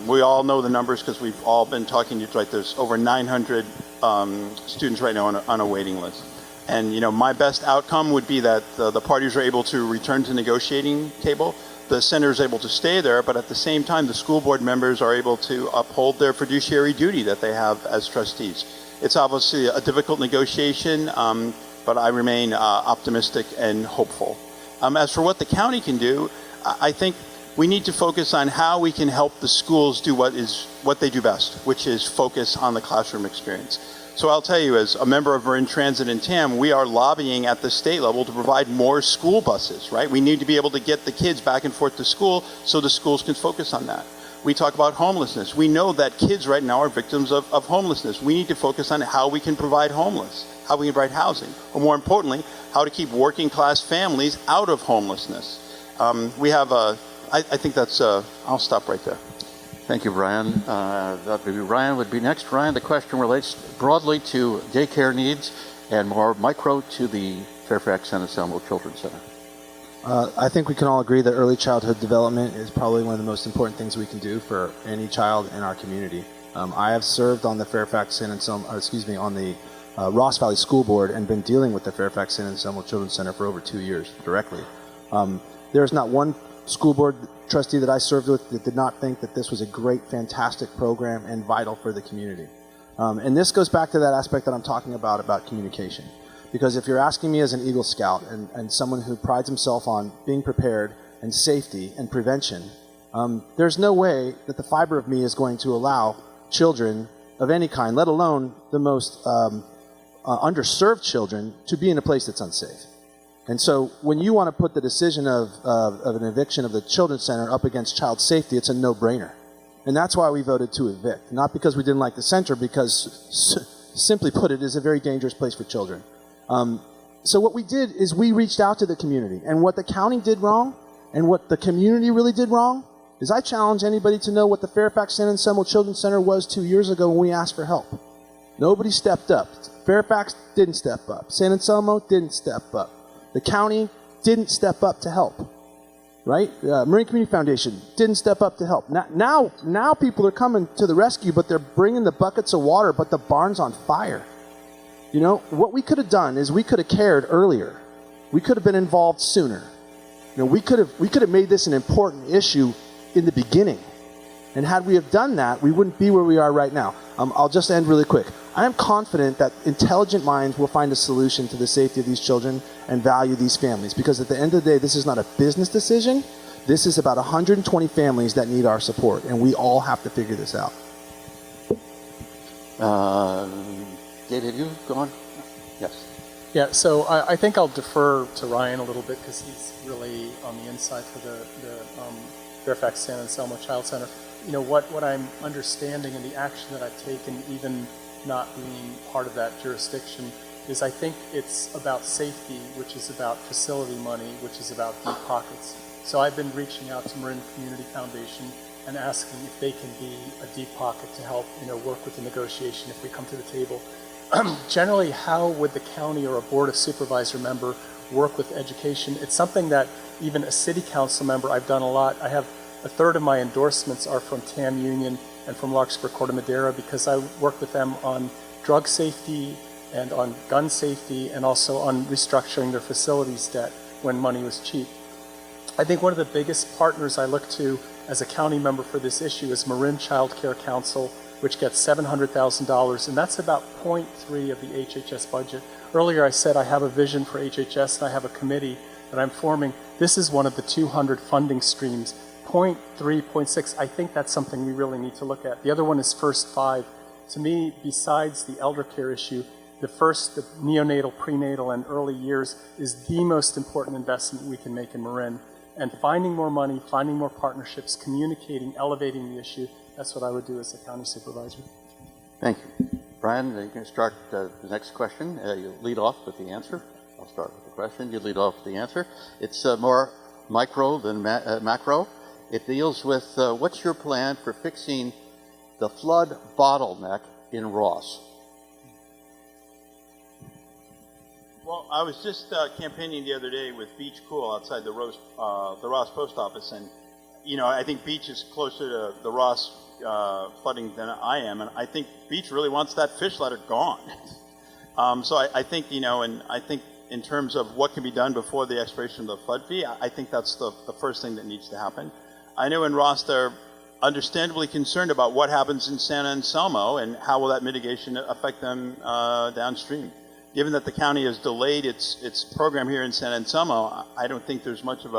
We all know the numbers because we've all been talking to you, right? There's over 900 students right now on a waiting list. And, my best outcome would be that the parties are able to return to negotiating table. The center is able to stay there, but at the same time, the school board members are able to uphold their fiduciary duty that they have as trustees. It's obviously a difficult negotiation, but I remain optimistic and hopeful. As for what the county can do, I think we need to focus on how we can help the schools do what they do best, which is focus on the classroom experience. So I'll tell you, as a member of Marin Transit and TAM, we are lobbying at the state level to provide more school buses, right? We need to be able to get the kids back and forth to school so the schools can focus on that. We talk about homelessness. We know that kids right now are victims of homelessness. We need to focus on how we can provide how we can provide housing, or more importantly, how to keep working class families out of homelessness. I think that's, I'll stop right there. Thank you, Brian. That would be Ryan would be next. Ryan, the question relates broadly to daycare needs and more micro to the Fairfax San Anselmo Children's Center. I think we can all agree that early childhood development is probably one of the most important things we can do for any child in our community. I have served on the Fairfax San Anselmo, on the Ross Valley School Board and been dealing with the Fairfax San Anselmo Children's Center for over 2 years directly. There's not one school board trustee that I served with that did not think that this was a great, fantastic program and vital for the community. And this goes back to that aspect that I'm talking about communication. Because if you're asking me as an Eagle Scout and someone who prides himself on being prepared and safety and prevention, there's no way that the fiber of me is going to allow children of any kind, let alone the most underserved children, to be in a place that's unsafe. And so when you want to put the decision of an eviction of the Children's Center up against child safety, it's a no-brainer. And that's why we voted to evict. Not because we didn't like the center, because simply put, it is a very dangerous place for children. So what we did is we reached out to the community. And what the county did wrong, and what the community really did wrong, is I challenge anybody to know what the Fairfax San Anselmo Children's Center was 2 years ago when we asked for help. Nobody stepped up. Fairfax didn't step up. San Anselmo didn't step up. The county didn't step up to help, right? Marin Community Foundation didn't step up to help. Now people are coming to the rescue, but they're bringing the buckets of water, but the barn's on fire. You know, what we could have done is we could have cared earlier. We could have been involved sooner. You know, we could have made this an important issue in the beginning. And had we have done that, we wouldn't be where we are right now. I'll just end really quick. I am confident that intelligent minds will find a solution to the safety of these children and value these families. Because at the end of the day, this is not a business decision. This is about 120 families that need our support. And we all have to figure this out. David, you go on? Yes. Yeah, so I think I'll defer to Ryan a little bit because he's really on the inside for the Fairfax San Anselmo Child Center. You know, what I'm understanding and the action that I've taken, even not being part of that jurisdiction, is I think it's about safety, which is about facility money, which is about deep pockets. So I've been reaching out to Marin Community Foundation and asking if they can be a deep pocket to help, you know, work with the negotiation if we come to the table. Generally, how would the county or a board of supervisor member work with education? It's something that even a city council member, I've done a lot. I have a third of my endorsements are from TAM Union and from Larkspur Corte Madera because I work with them on drug safety and on gun safety and also on restructuring their facilities debt when money was cheap. I think one of the biggest partners I look to as a county member for this issue is Marin Child Care Council, which gets $700,000, and that's about 0.3 of the HHS budget. Earlier I said I have a vision for HHS and I have a committee that I'm forming. This is one of the 200 funding streams. 0.3, 0.6, I think that's something we really need to look at. The other one is First 5. To me, besides the elder care issue, the neonatal, prenatal, and early years is the most important investment we can make in Marin. And finding more money, finding more partnerships, communicating, elevating the issue, that's what I would do as a county supervisor. Thank you. Brian, you can start the next question. You lead off with the answer. I'll start with the question. You lead off with the answer. It's more micro than macro. It deals with what's your plan for fixing the flood bottleneck in Ross? Well, I was just campaigning the other day with Beach Cool outside the Ross post office, and you know, I think Beach is closer to the Ross flooding than I am, and I think Beach really wants that fish ladder gone. So I think, you know, and I think in terms of what can be done before the expiration of the flood fee, I think that's the first thing that needs to happen. I know in Ross they're understandably concerned about what happens in San Anselmo and how will that mitigation affect them downstream. Given that the county has delayed its program here in San Anselmo, I don't think there's much of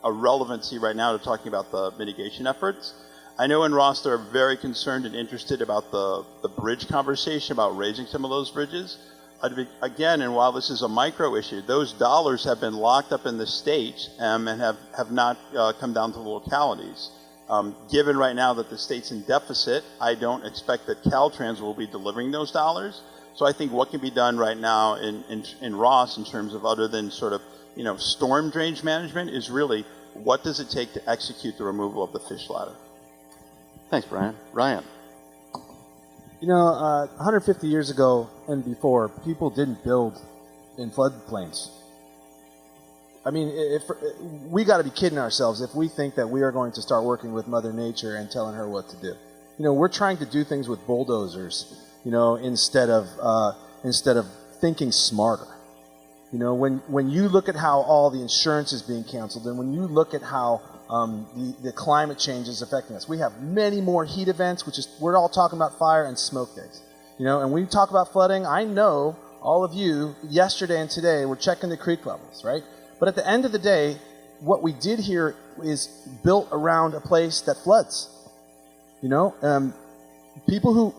a relevancy right now to talking about the mitigation efforts. I know in Ross they're very concerned and interested about the bridge conversation, about raising some of those bridges. Again, and while this is a micro issue, those dollars have been locked up in the state and have not come down to the localities. Given right now that the state's in deficit, I don't expect that Caltrans will be delivering those dollars. So I think what can be done right now in Ross in terms of other than sort of, storm drainage management is really what does it take to execute the removal of the fish ladder? Thanks, Brian. Ryan. 150 years ago and before, people didn't build in floodplains. I mean, we got to be kidding ourselves if we think that we are going to start working with Mother Nature and telling her what to do. We're trying to do things with bulldozers, instead of thinking smarter. When you look at how all the insurance is being canceled, and when you look at how the climate change is affecting us, we have many more heat events, we're all talking about fire and smoke days. And we talk about flooding. I know all of you yesterday and today were checking the creek levels, right? But at the end of the day, what we did here is built around a place that floods. People who,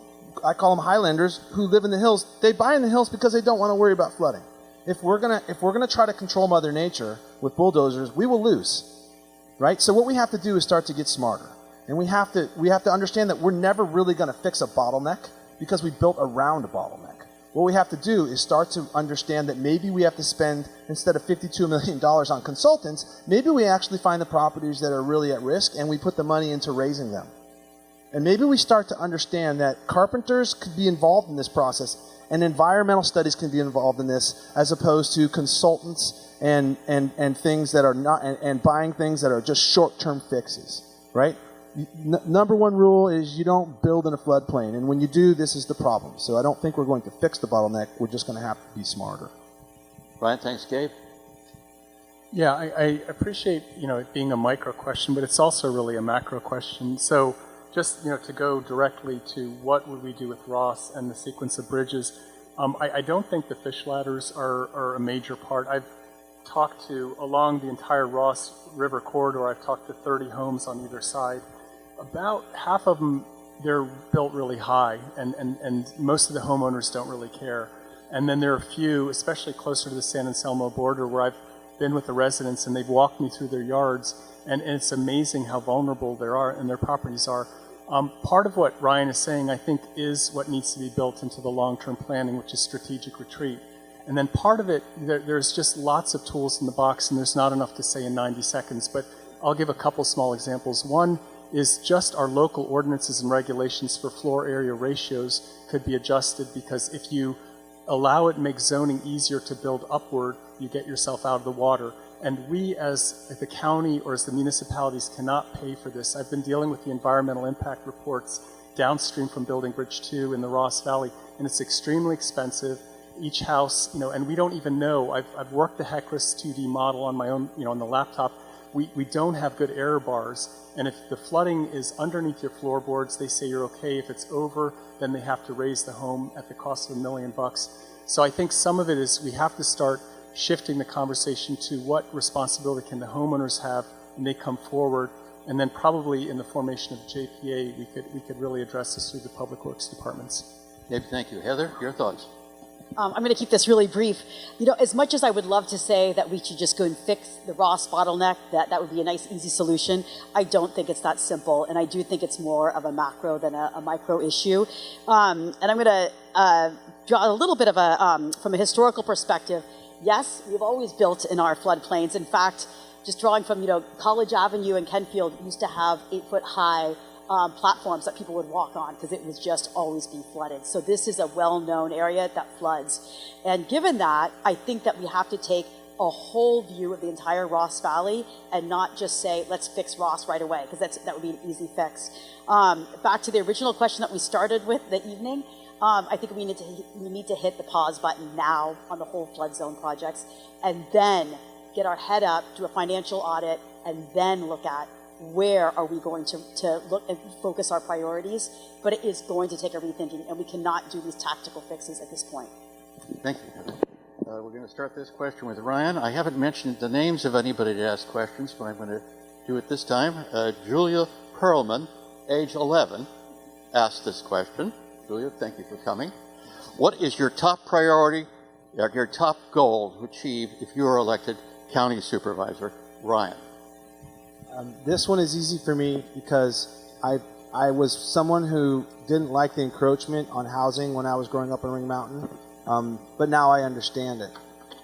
I call them Highlanders, who live in the hills, they buy in the hills because they don't want to worry about flooding. If we're gonna try to control Mother Nature with bulldozers, we will lose, right? So what we have to do is start to get smarter, and we have to understand that we're never really gonna fix a bottleneck because we built around a bottleneck. What we have to do is start to understand that maybe we have to spend, instead of $52 million on consultants, maybe we actually find the properties that are really at risk and we put the money into raising them. And maybe we start to understand that carpenters could be involved in this process and environmental studies can be involved in this as opposed to consultants and things that are not, and buying things that are just short-term fixes, right? Number one rule is you don't build in a floodplain, and when you do, this is the problem. So I don't think we're going to fix the bottleneck. We're just going to have to be smarter. Brian, thanks, Gabe. Yeah, I appreciate it being a micro question, but it's also really a macro question. So just to go directly to what would we do with Ross and the sequence of bridges, I don't think the fish ladders are a major part. I've talked to, along the entire Ross River corridor, I've talked to 30 homes on either side. About half of them, they're built really high, and most of the homeowners don't really care. And then there are a few, especially closer to the San Anselmo border, where I've been with the residents, and they've walked me through their yards, and it's amazing how vulnerable they are and their properties are. Part of what Ryan is saying, I think, is what needs to be built into the long-term planning, which is strategic retreat. And then part of it, there's just lots of tools in the box, and there's not enough to say in 90 seconds, but I'll give a couple small examples. One is just our local ordinances and regulations for floor area ratios could be adjusted, because if you allow it and make zoning easier to build upward, you get yourself out of the water. And we as the county or as the municipalities cannot pay for this. I've been dealing with the environmental impact reports downstream from Building Bridge 2 in the Ross Valley, and it's extremely expensive. Each house, and we don't even know. I've worked the HECRIS 2D model on my own, on the laptop. We don't have good error bars. And if the flooding is underneath your floorboards, they say you're okay. If it's over, then they have to raise the home at the cost of $1 million. So I think some of it is we have to start shifting the conversation to what responsibility can the homeowners have when they come forward, and then probably in the formation of JPA, we could really address this through the public works departments. Dave, thank you. Heather, your thoughts? I'm going to keep this really brief. As much as I would love to say that we should just go and fix the Ross bottleneck, that would be a nice, easy solution, I don't think it's that simple, and I do think it's more of a macro than a micro issue. And I'm going to draw a little bit of from a historical perspective. Yes, we've always built in our floodplains. In fact, just drawing from, College Avenue and Kenfield used to have 8-foot-high platforms that people would walk on because it was just always being flooded. So this is a well-known area that floods. And given that, I think that we have to take a whole view of the entire Ross Valley and not just say, let's fix Ross right away, because that would be an easy fix. Back to the original question that we started with the evening, I think we need to hit the pause button now on the whole flood zone projects, and then get our head up, do a financial audit, and then look at where are we going to look and focus our priorities. But it is going to take a rethinking, and we cannot do these tactical fixes at this point. Thank you. We're going to start this question with Ryan. I haven't mentioned the names of anybody to ask questions, but I'm going to do it this time. Julia Perlman, age 11, asked this question. Julia, thank you for coming. What is your top priority, your top goal to achieve if you are elected county supervisor? Ryan. This one is easy for me because I was someone who didn't like the encroachment on housing when I was growing up in Ring Mountain, but now I understand it.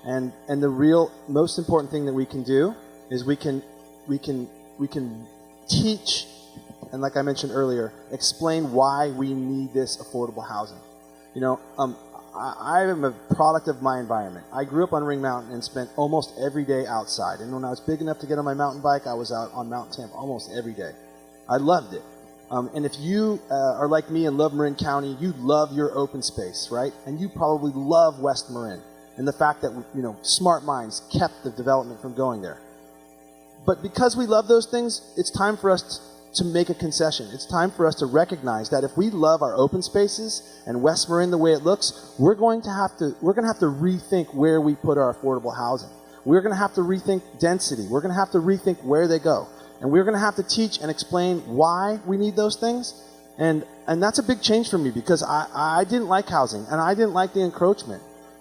And the real most important thing that we can do is we can teach, and like I mentioned earlier, explain why we need this affordable housing. You know, I am a product of my environment. I grew up on Ring Mountain and spent almost every day outside. And when I was big enough to get on my mountain bike, I was out on Mount Tampa almost every day. I loved it. And if you are like me and love Marin County, you love your open space, right? And you probably love West Marin and the fact that, you know, smart minds kept the development from going there. But because we love those things, it's time for us to make a concession. It's time for us to recognize that if we love our open spaces and West Marin the way it looks, we're going to have to rethink where we put our affordable housing. We're going to have to rethink density. We're going to have to rethink where they go. And we're going to have to teach and explain why we need those things. And that's a big change for me because I didn't like housing and I didn't like the encroachment.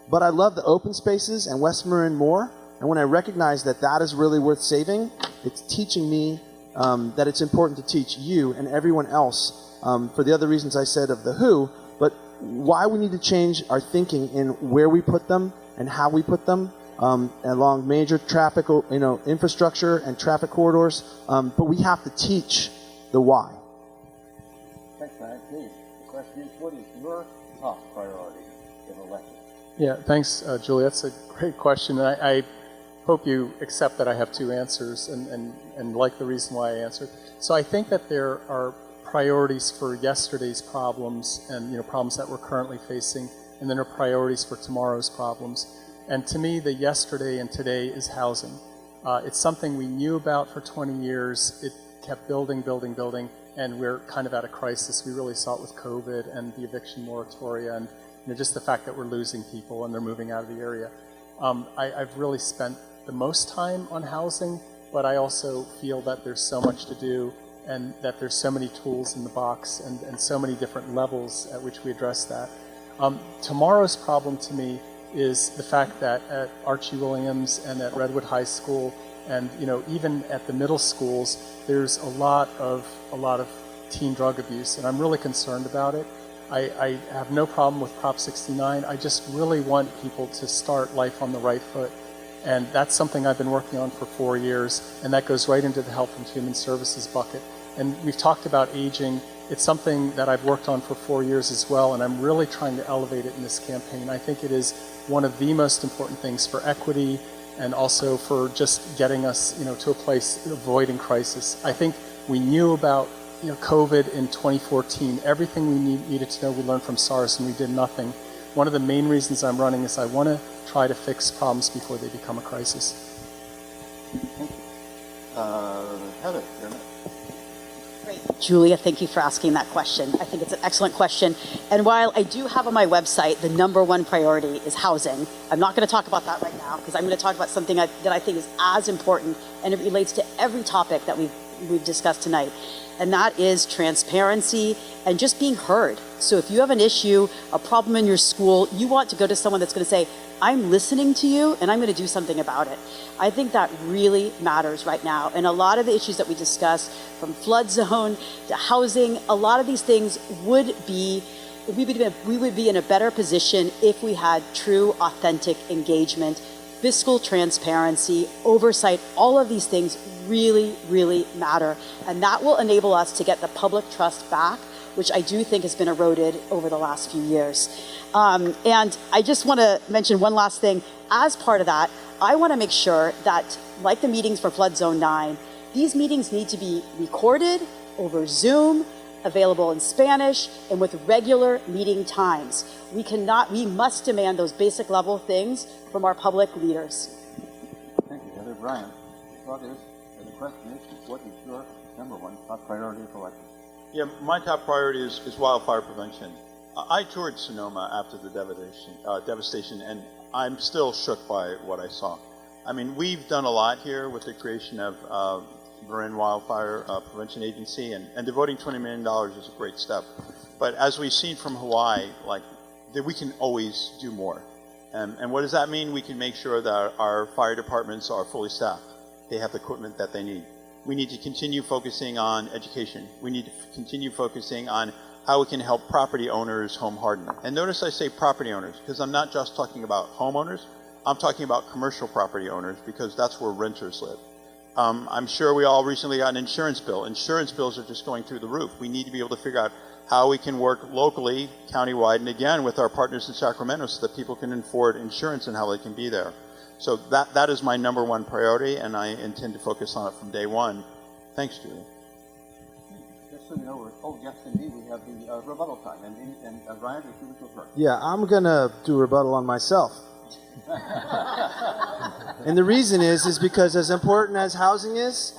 But I love the open spaces and West Marin more. And when I recognize that that is really worth saving, it's teaching me that it's important to teach you and everyone else for the other reasons I said of the who, but why we need to change our thinking in where we put them and how we put them along major traffic, infrastructure and traffic corridors. But we have to teach the why. Thanks, Ryan. Dave, the question is, what is your top priority if elected? Yeah, thanks, Julie. That's a great question. And I hope you accept that I have two answers and like the reason why I answered. So I think that there are priorities for yesterday's problems and problems that we're currently facing, and then there are priorities for tomorrow's problems. And to me, the yesterday and today is housing. It's something we knew about for 20 years. It kept building, and we're kind of at a crisis. We really saw it with COVID and the eviction moratoria and just the fact that we're losing people and they're moving out of the area. I've really spent the most time on housing, but I also feel that there's so much to do and that there's so many tools in the box and so many different levels at which we address that. Tomorrow's problem to me is the fact that at Archie Williams and at Redwood High School and even at the middle schools, there's a lot of teen drug abuse, and I'm really concerned about it. I have no problem with Prop 69. I just really want people to start life on the right foot. And that's something I've been working on for 4 years, and that goes right into the Health and Human Services bucket. And we've talked about aging. It's something that I've worked on for 4 years as well, and I'm really trying to elevate it in this campaign. I think it is one of the most important things for equity and also for just getting us to a place avoiding crisis. I think we knew about COVID in 2014. Everything we needed to know we learned from SARS, and we did nothing. One of the main reasons I'm running is I want to try to fix problems before they become a crisis. Thank you. Heather, you're next. Great. Julia, thank you for asking that question. I think it's an excellent question. And while I do have on my website the #1 priority is housing, I'm not going to talk about that right now because I'm going to talk about something that I think is as important, and it relates to every topic that we've discussed tonight. And that is transparency and just being heard. So if you have an issue, a problem in your school, you want to go to someone that's going to say, I'm listening to you and I'm going to do something about it. I think that really matters right now. And a lot of the issues that we discussed, from flood zone to housing, a lot of these things we would be in a better position if we had true, authentic engagement, fiscal transparency, oversight. All of these things really, really matter. And that will enable us to get the public trust back, which I do think has been eroded over the last few years. And I just want to mention one last thing. As part of that, I want to make sure that, like the meetings for Flood Zone 9, these meetings need to be recorded over Zoom, available in Spanish, and with regular meeting times. We must demand those basic level things from our public leaders. Thank you, Heather. Brian, the question is, what is your #1 top priority for election? Yeah, my top priority is wildfire prevention. I toured Sonoma after the devastation, and I'm still shook by what I saw. I mean, we've done a lot here with the creation of Marin Wildfire Prevention Agency, and devoting $20 million is a great step. But as we've seen from Hawaii, like, that we can always do more. And what does that mean? We can make sure that our fire departments are fully staffed. They have the equipment that they need. We need to continue focusing on education. We need to continue focusing on how we can help property owners home harden. And notice I say property owners, because I'm not just talking about homeowners. I'm talking about commercial property owners, because that's where renters live. I'm sure we all recently got an insurance bill. Insurance bills are just going through the roof. We need to be able to figure out how we can work locally, countywide, and again with our partners in Sacramento so that people can afford insurance and how they can be there. So that is my #1 priority, and I intend to focus on it from day one. Thanks, Julie. Just so you know, yes, indeed, we have the rebuttal time. And Ryan, if you would go first. Yeah, I'm going to do a rebuttal on myself. And the reason is because as important as housing is,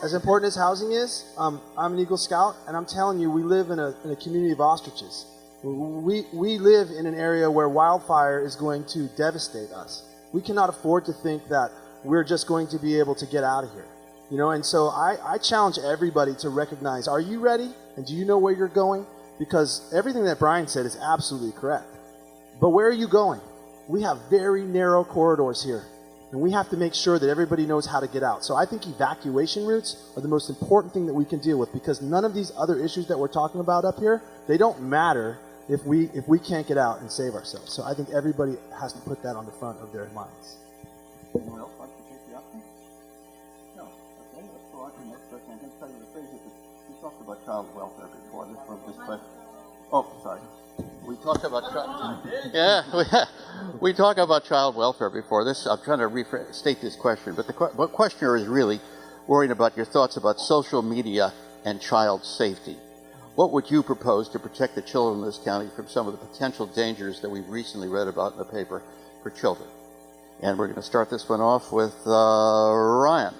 I'm an Eagle Scout, and I'm telling you, we live in a community of ostriches. We live in an area where wildfire is going to devastate us. We cannot afford to think that we're just going to be able to get out of here. You know, and so I challenge everybody to recognize, are you ready? And do you know where you're going? Because everything that Brian said is absolutely correct. But where are you going? We have very narrow corridors here, and we have to make sure that everybody knows how to get out. So I think evacuation routes are the most important thing that we can deal with, because none of these other issues that we're talking about up here, they don't matter if we can't get out and save ourselves. So I think everybody has to put that on the front of their minds. Anyone else like to take the option? No. Okay, let's go on to the next question. I'm going to tell you the phrase that we talked about child welfare before. This question. Oh, sorry. We talked about we talked about child welfare before. This I'm trying to restate this question, but the questioner is really worrying about your thoughts about social media and child safety. What would you propose to protect the children in this county from some of the potential dangers that we've recently read about in the paper for children? And we're going to start this one off with Ryan.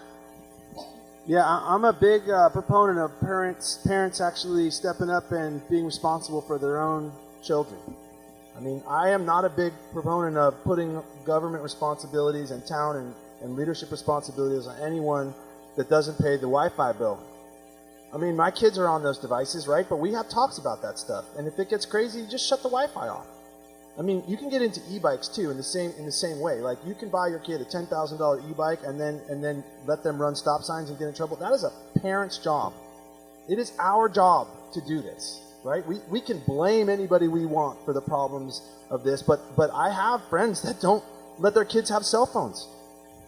Yeah, I'm a big proponent of parents actually stepping up and being responsible for their own children. I mean, I am not a big proponent of putting government responsibilities and town and leadership responsibilities on anyone that doesn't pay the Wi-Fi bill. I mean, my kids are on those devices, right? But we have talks about that stuff. And if it gets crazy, you just shut the Wi-Fi off. I mean, you can get into e-bikes too in the same way. Like, you can buy your kid a $10,000 e-bike and then let them run stop signs and get in trouble. That is a parent's job. It is our job to do this, right? We can blame anybody we want for the problems of this, but I have friends that don't let their kids have cell phones,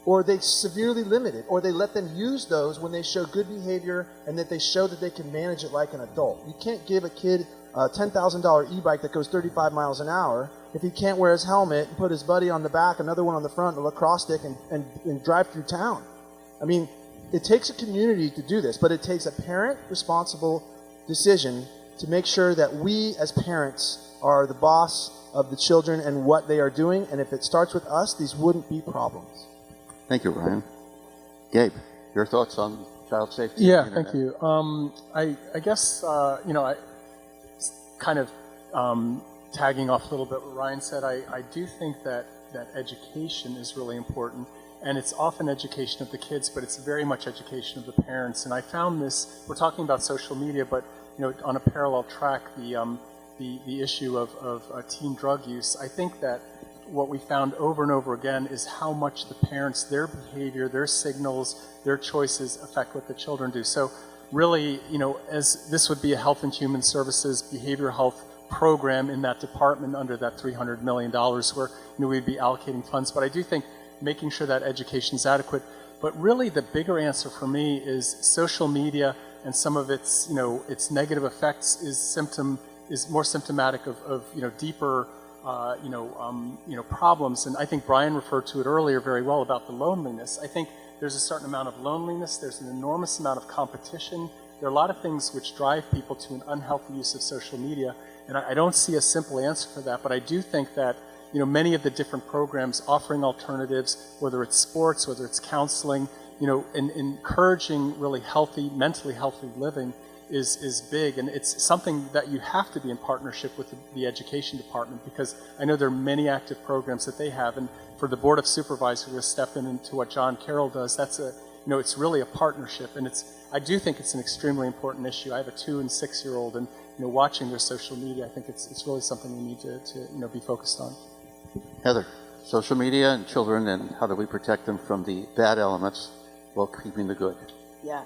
or they severely limit it, or they let them use those when they show good behavior and that they show that they can manage it like an adult. You can't give a kid a $10,000 e-bike that goes 35 miles an hour if he can't wear his helmet and put his buddy on the back, another one on the front, a lacrosse stick, and drive through town. I mean, it takes a community to do this, but it takes a parent-responsible decision to make sure that we as parents are the boss of the children and what they are doing, and if it starts with us, these wouldn't be problems. Thank you, Ryan. Gabe, your thoughts on child safety? Yeah, thank you. I guess, kind of tagging off a little bit what Ryan said, I do think that education is really important, and it's often education of the kids, but it's very much education of the parents. And I found this, we're talking about social media, but on a parallel track, the issue of teen drug use. I think that what we found over and over again is how much the parents, their behavior, their signals, their choices affect what the children do. So really, as this would be a Health and Human Services behavioral health program in that department under that $300 million where we'd be allocating funds. But I do think making sure that education is adequate. But really the bigger answer for me is social media and some of its, its negative effects is more symptomatic of deeper problems. And I think Brian referred to it earlier very well about the loneliness. I think there's a certain amount of loneliness. There's an enormous amount of competition. There are a lot of things which drive people to an unhealthy use of social media. And I don't see a simple answer for that, but I do think that many of the different programs offering alternatives, whether it's sports, whether it's counseling, and encouraging really healthy, mentally healthy living is big, and it's something that you have to be in partnership with the education department, because I know there are many active programs that they have, and for the Board of Supervisors to step into what John Carroll does, that's it's really a partnership, and I do think it's an extremely important issue. I have a 2- and 6-year-old, and watching their social media, I think it's really something we need to be focused on. Heather, social media and children, and how do we protect them from the bad elements while keeping the good? Yeah,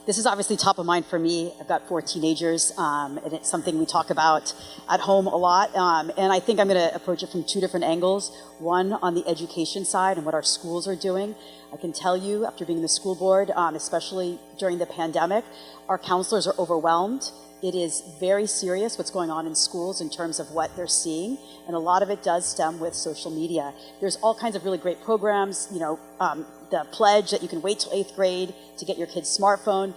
this is obviously top of mind for me. I've got 4 teenagers, and it's something we talk about at home a lot. And I think I'm going to approach it from 2 different angles. One, on the education side and what our schools are doing. I can tell you, after being in the school board, especially during the pandemic, our counselors are overwhelmed. It is very serious what's going on in schools in terms of what they're seeing, and a lot of it does stem with social media. There's all kinds of really great programs, the pledge that you can wait till 8th grade to get your kids smartphones.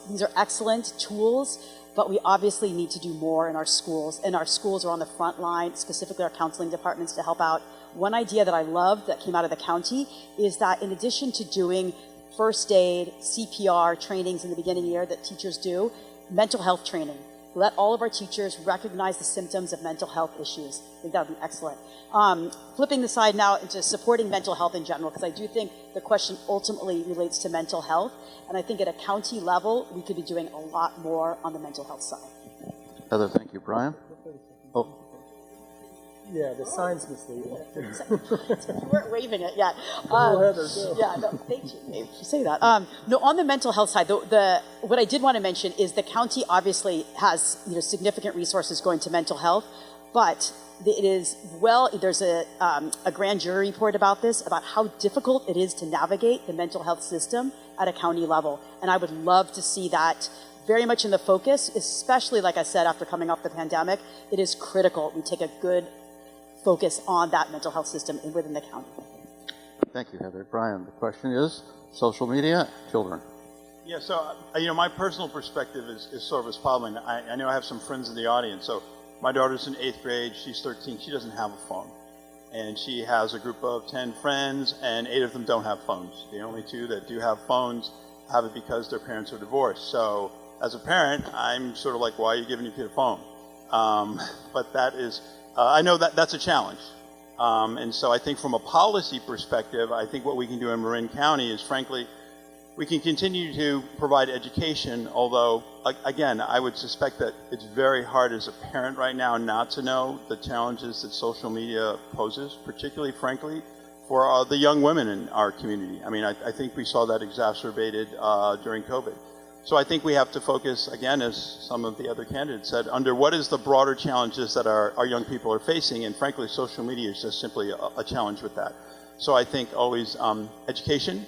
These are excellent tools, but we obviously need to do more in our schools, and our schools are on the front line, specifically our counseling departments, to help out. One idea that I love that came out of the county is that in addition to doing first aid, CPR trainings in the beginning year that teachers do, mental health training. Let all of our teachers recognize the symptoms of mental health issues. I think that would be excellent. Flipping the side now into supporting mental health in general, because I do think the question ultimately relates to mental health, and I think at a county level, we could be doing a lot more on the mental health side. Heather, thank you. Brian? Oh. Yeah, the sign's misleading. You weren't waving it yet. Heather, yeah, no, thank you, Dave, for saying that. No, on the mental health side, what I did want to mention is the county obviously has significant resources going to mental health, but there's a grand jury report about this, about how difficult it is to navigate the mental health system at a county level, and I would love to see that very much in the focus, especially, like I said, after coming off the pandemic. It is critical we take a good focus on that mental health system within the county. Thank you, Heather. Brian, the question is social media, children. Yeah, so, my personal perspective is sort of as following. I know I have some friends in the audience. So my daughter's in 8th grade. She's 13. She doesn't have a phone. And she has a group of 10 friends, and 8 of them don't have phones. The only 2 that do have phones have it because their parents are divorced. So as a parent, I'm sort of like, why are you giving your kid a phone? But that is... I know that's a challenge. And so I think from a policy perspective, I think what we can do in Marin County is, frankly, we can continue to provide education, although, again, I would suspect that it's very hard as a parent right now not to know the challenges that social media poses, particularly, frankly, for the young women in our community. I mean, I think we saw that exacerbated during COVID. So I think we have to focus, again, as some of the other candidates said, under what is the broader challenges that our young people are facing, and frankly, social media is just simply a challenge with that. So I think always education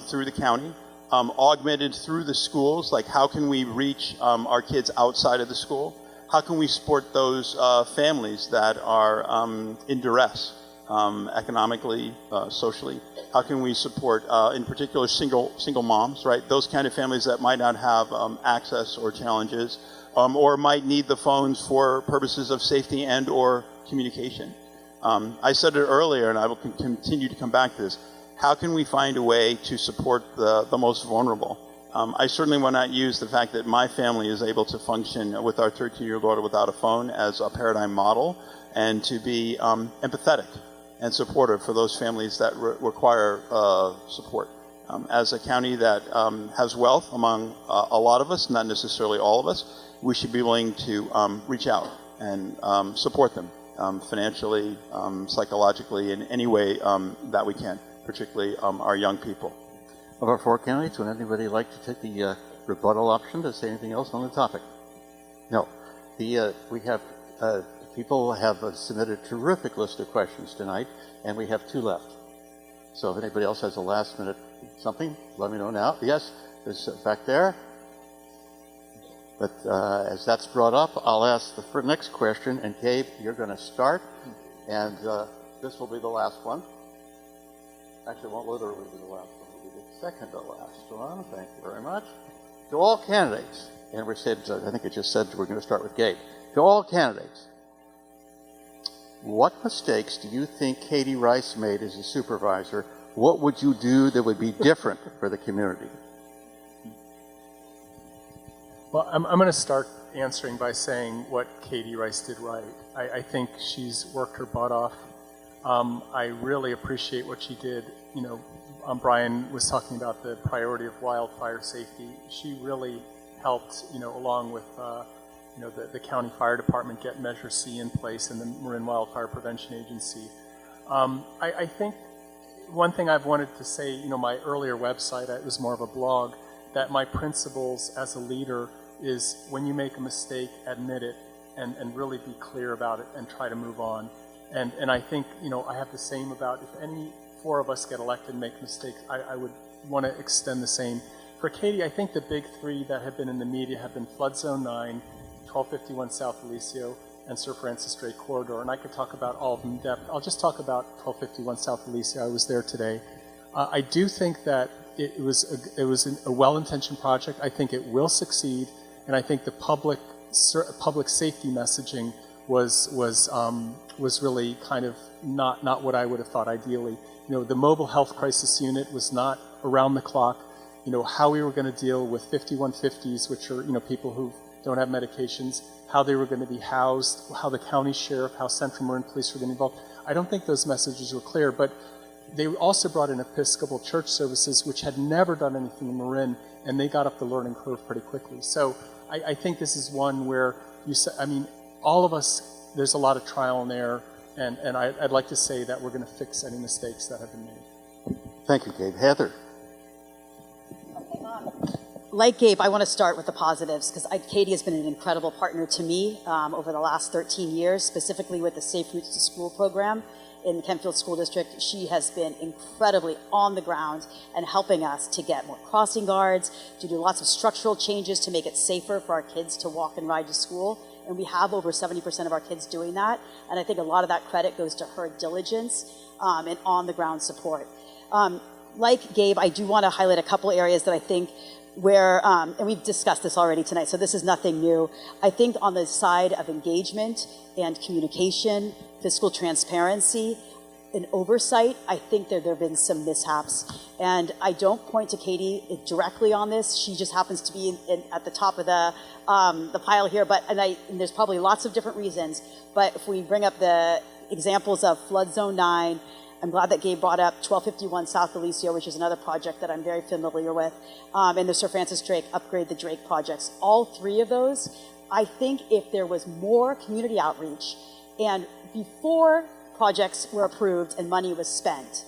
through the county, augmented through the schools, like how can we reach our kids outside of the school? How can we support those families that are in duress, economically, socially? How can we support, in particular, single moms, right? Those kind of families that might not have access or challenges, or might need the phones for purposes of safety and or communication. I said it earlier, and I will continue to come back to this. How can we find a way to support the most vulnerable? I certainly will not use the fact that my family is able to function with our 13-year-old daughter without a phone as a paradigm model, and to be empathetic and supportive for those families that require support. As a county that has wealth among a lot of us, not necessarily all of us, we should be willing to reach out and support them financially, psychologically, in any way that we can, particularly our young people. Of our 4 candidates, would anybody like to take the rebuttal option to say anything else on the topic? No. We have... people have submitted a terrific list of questions tonight, and we have 2 left. So if anybody else has a last-minute something, let me know now. Yes, there's back there. But as that's brought up, I'll ask the next question, and Gabe, you're going to start, and this will be the last one. Actually, it won't literally be the last one. It will be the second to last one. Thank you very much. To all candidates, and we said, I think it just said we're going to start with Gabe. To all candidates, what mistakes do you think Katie Rice made as a supervisor? What would you do that would be different for the community? Well, I'm going to start answering by saying what Katie Rice did right. I think she's worked her butt off. I really appreciate what she did. You know, Brian was talking about the priority of wildfire safety. She really helped, you know, along with, you know, the county fire department get Measure C in place and the Marin Wildfire Prevention Agency. I think one thing I've wanted to say, you know, my earlier website, it was more of a blog, that my principles as a leader is when you make a mistake, admit it and really be clear about it and try to move on. And I think, you know, I have the same about if any four of us get elected and make mistakes, I would want to extend the same. For Katie, I think the big three that have been in the media have been Flood Zone 9, 1251 South Alicio, and Sir Francis Drake Corridor. And I could talk about all of them in depth. I'll just talk about 1251 South Alicio. I was there today. I do think that it was a well-intentioned project. I think it will succeed. And I think the public safety messaging was really kind of not what I would have thought ideally. You know, the mobile health crisis unit was not around the clock. You know, how we were going to deal with 5150s, which are, you know, people who don't have medications, how they were going to be housed, how the county sheriff, how Central Marin Police were going to be involved. I don't think those messages were clear, but they also brought in Episcopal Church Services, which had never done anything in Marin, and they got up the learning curve pretty quickly. So I think this is one where I mean, all of us, there's a lot of trial and error, and I'd like to say that we're going to fix any mistakes that have been made. Thank you, Gabe. Heather. Like Gabe, I want to start with the positives because Katie has been an incredible partner to me over the last 13 years, specifically with the Safe Routes to School program in the Kentfield School District. She has been incredibly on the ground and helping us to get more crossing guards, to do lots of structural changes to make it safer for our kids to walk and ride to school. And we have over 70% of our kids doing that. And I think a lot of that credit goes to her diligence and on-the-ground support. Like Gabe, I do want to highlight a couple areas that I think where, and we've discussed this already tonight, so this is nothing new. I think on the side of engagement and communication, fiscal transparency, and oversight, I think there have been some mishaps. And I don't point to Katie directly on this. She just happens to be at the top of the pile here. But and there's probably lots of different reasons. But if we bring up the examples of Flood Zone 9, I'm glad that Gabe brought up 1251 South Alicio, which is another project that I'm very familiar with, and the Sir Francis Drake Upgrade the Drake projects. All three of those, I think if there was more community outreach and before projects were approved and money was spent,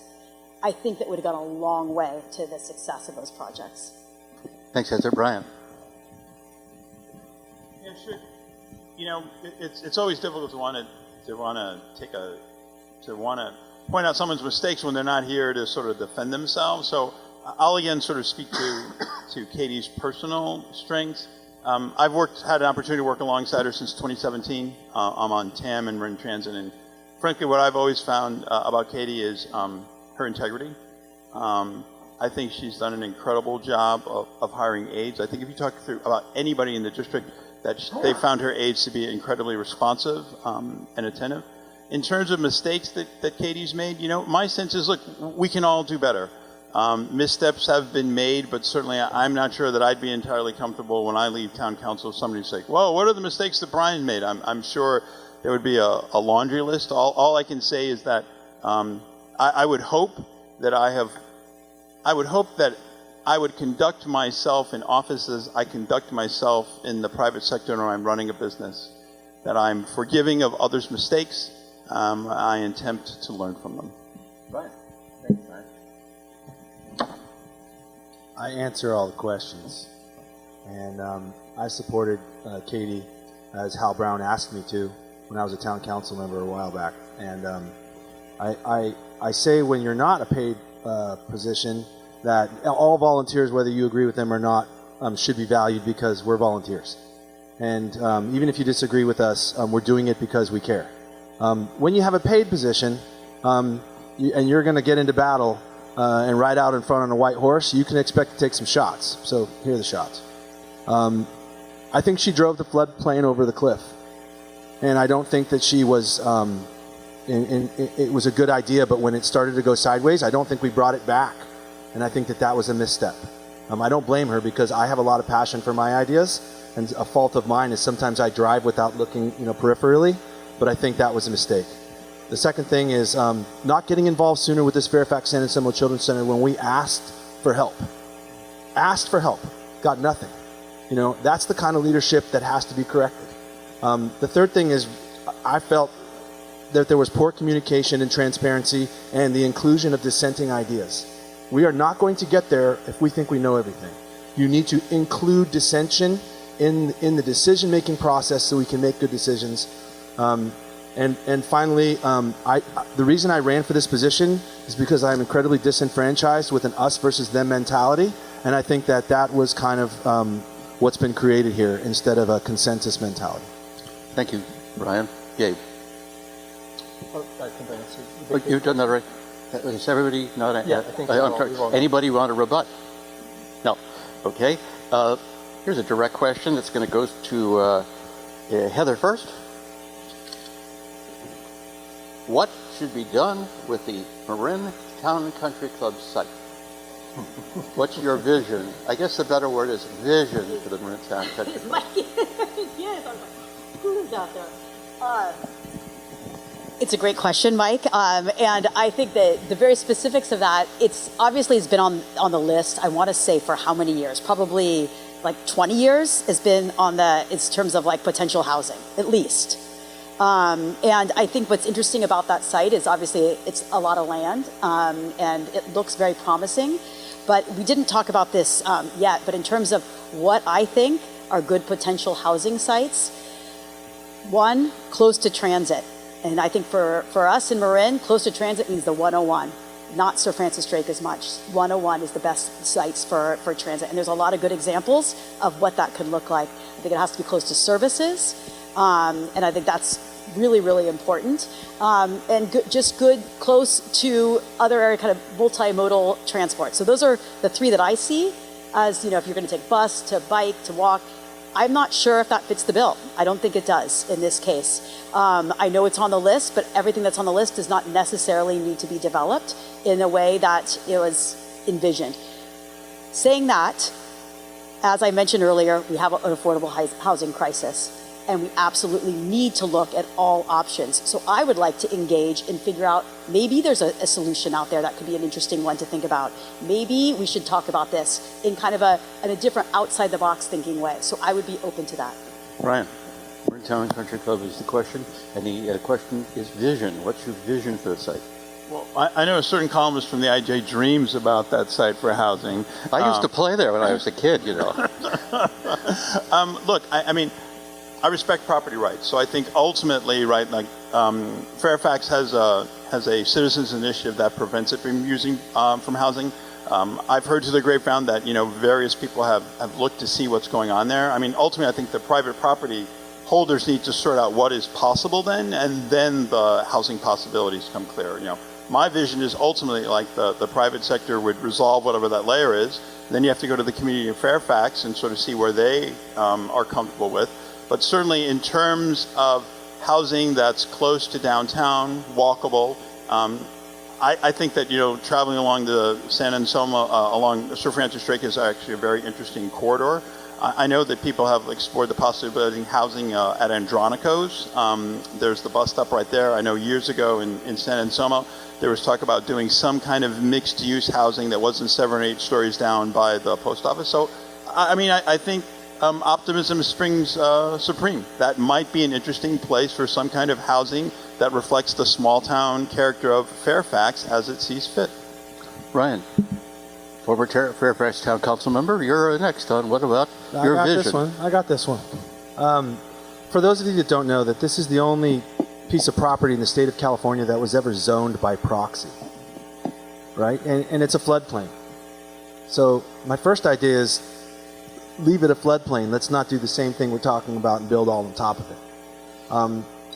I think that would have gone a long way to the success of those projects. Thanks, Heather. Brian. Yeah, sure. You know, it's always difficult to want to point out someone's mistakes when they're not here to sort of defend themselves. So I'll again sort of speak to Katie's personal strengths. I've had an opportunity to work alongside her since 2017. I'm on TAM and Marin Transit, and frankly, what I've always found about Katie is her integrity. I think she's done an incredible job of hiring aides. I think if you talk about anybody in the district, that they found her aides to be incredibly responsive and attentive. In terms of mistakes that Katie's made, you know, my sense is, look, we can all do better. Missteps have been made, but certainly I'm not sure that I'd be entirely comfortable when I leave town council if somebody's like, well, what are the mistakes that Brian made? I'm sure there would be a laundry list. All I can say is that I would hope that I would conduct myself in offices I conduct myself in the private sector when I'm running a business, that I'm forgiving of others' mistakes. I attempt to learn from them. Right. Thank you, Brian. I answer all the questions, and I supported Katie as Hal Brown asked me to when I was a town council member a while back. And I say when you're not a paid position that all volunteers, whether you agree with them or not, should be valued because we're volunteers. And even if you disagree with us, we're doing it because we care. When you have a paid position and you're going to get into battle and ride out in front on a white horse, you can expect to take some shots. So here are the shots. I think she drove the floodplain over the cliff. And I don't think that she was, it was a good idea, but when it started to go sideways, I don't think we brought it back. And I think that was a misstep. I don't blame her because I have a lot of passion for my ideas, and a fault of mine is sometimes I drive without looking, peripherally, but I think that was a mistake. The second thing is not getting involved sooner with this Fairfax San Anselmo Children's Center when we asked for help. Asked for help, got nothing. That's the kind of leadership that has to be corrected. The third thing is I felt that there was poor communication and transparency and the inclusion of dissenting ideas. We are not going to get there if we think we know everything. You need to include dissension in the decision-making process so we can make good decisions. And finally, the reason I ran for this position is because I'm incredibly disenfranchised with an us versus them mentality, and I think that was kind of what's been created here instead of a consensus mentality. Thank you, Brian. Gabe. I think I answered. Oh, you've done that right. Is everybody not? Yeah, I think we've all anybody want to rebut? No. Okay. Here's a direct question that's going to go to Heather first. What should be done with the Marin Town and Country Club site? What's your vision? I guess the better word is vision for the Marin Town and Country Club. Yes, I was like, who is out there? It's a great question, Mike, and I think that the very specifics of that, it's been on the list, I want to say, for how many years? Probably like 20 years has been on in terms of like potential housing, at least. And I think what's interesting about that site is obviously it's a lot of land, and it looks very promising, but we didn't talk about this yet, but in terms of what I think are good potential housing sites, one, close to transit. And I think for us in Marin, close to transit means the 101, not Sir Francis Drake as much. 101 is the best sites for transit. And there's a lot of good examples of what that could look like. I think it has to be close to services. And I think that's really, really important. And close to other area kind of multimodal transport. So those are the three that I see as, if you're going to take bus to bike to walk. I'm not sure if that fits the bill. I don't think it does in this case. I know it's on the list, but everything that's on the list does not necessarily need to be developed in a way that it was envisioned. Saying that, as I mentioned earlier, we have an affordable housing crisis, and we absolutely need to look at all options. So I would like to engage and figure out, maybe there's a solution out there that could be an interesting one to think about. Maybe we should talk about this in kind of in a different outside the box thinking way. So I would be open to that. Brian, Marin Town and Country Club is the question, and the question is vision. What's your vision for the site? Well, I know a certain columnist from the IJ dreams about that site for housing. I used to play there when I was a kid, Look, I mean, I respect property rights, so I think ultimately, right, like Fairfax has a citizens initiative that prevents it from from housing. I've heard to the grapevine that various people have looked to see what's going on there. I mean, ultimately, I think the private property holders need to sort out what is possible then, and then the housing possibilities come clear. My vision is ultimately like the private sector would resolve whatever that layer is. Then you have to go to the community of Fairfax and sort of see where they are comfortable with. But certainly in terms of housing that's close to downtown, walkable, I think that, traveling along the San Anselmo, along Sir Francis Drake is actually a very interesting corridor. I know that people have explored the possibility of housing at Andronico's. There's the bus stop right there. I know years ago in San Anselmo, there was talk about doing some kind of mixed-use housing that wasn't 7 or 8 stories down by the post office. So, I think optimism springs supreme. That might be an interesting place for some kind of housing that reflects the small town character of Fairfax as it sees fit. Ryan, former Fairfax Town Council member, you're next on what about your vision? I got this one. For those of you that don't know, that this is the only piece of property in the state of California that was ever zoned by proxy, right? And it's a floodplain. So my first idea is leave it a floodplain. Let's not do the same thing we're talking about and build all on top of it.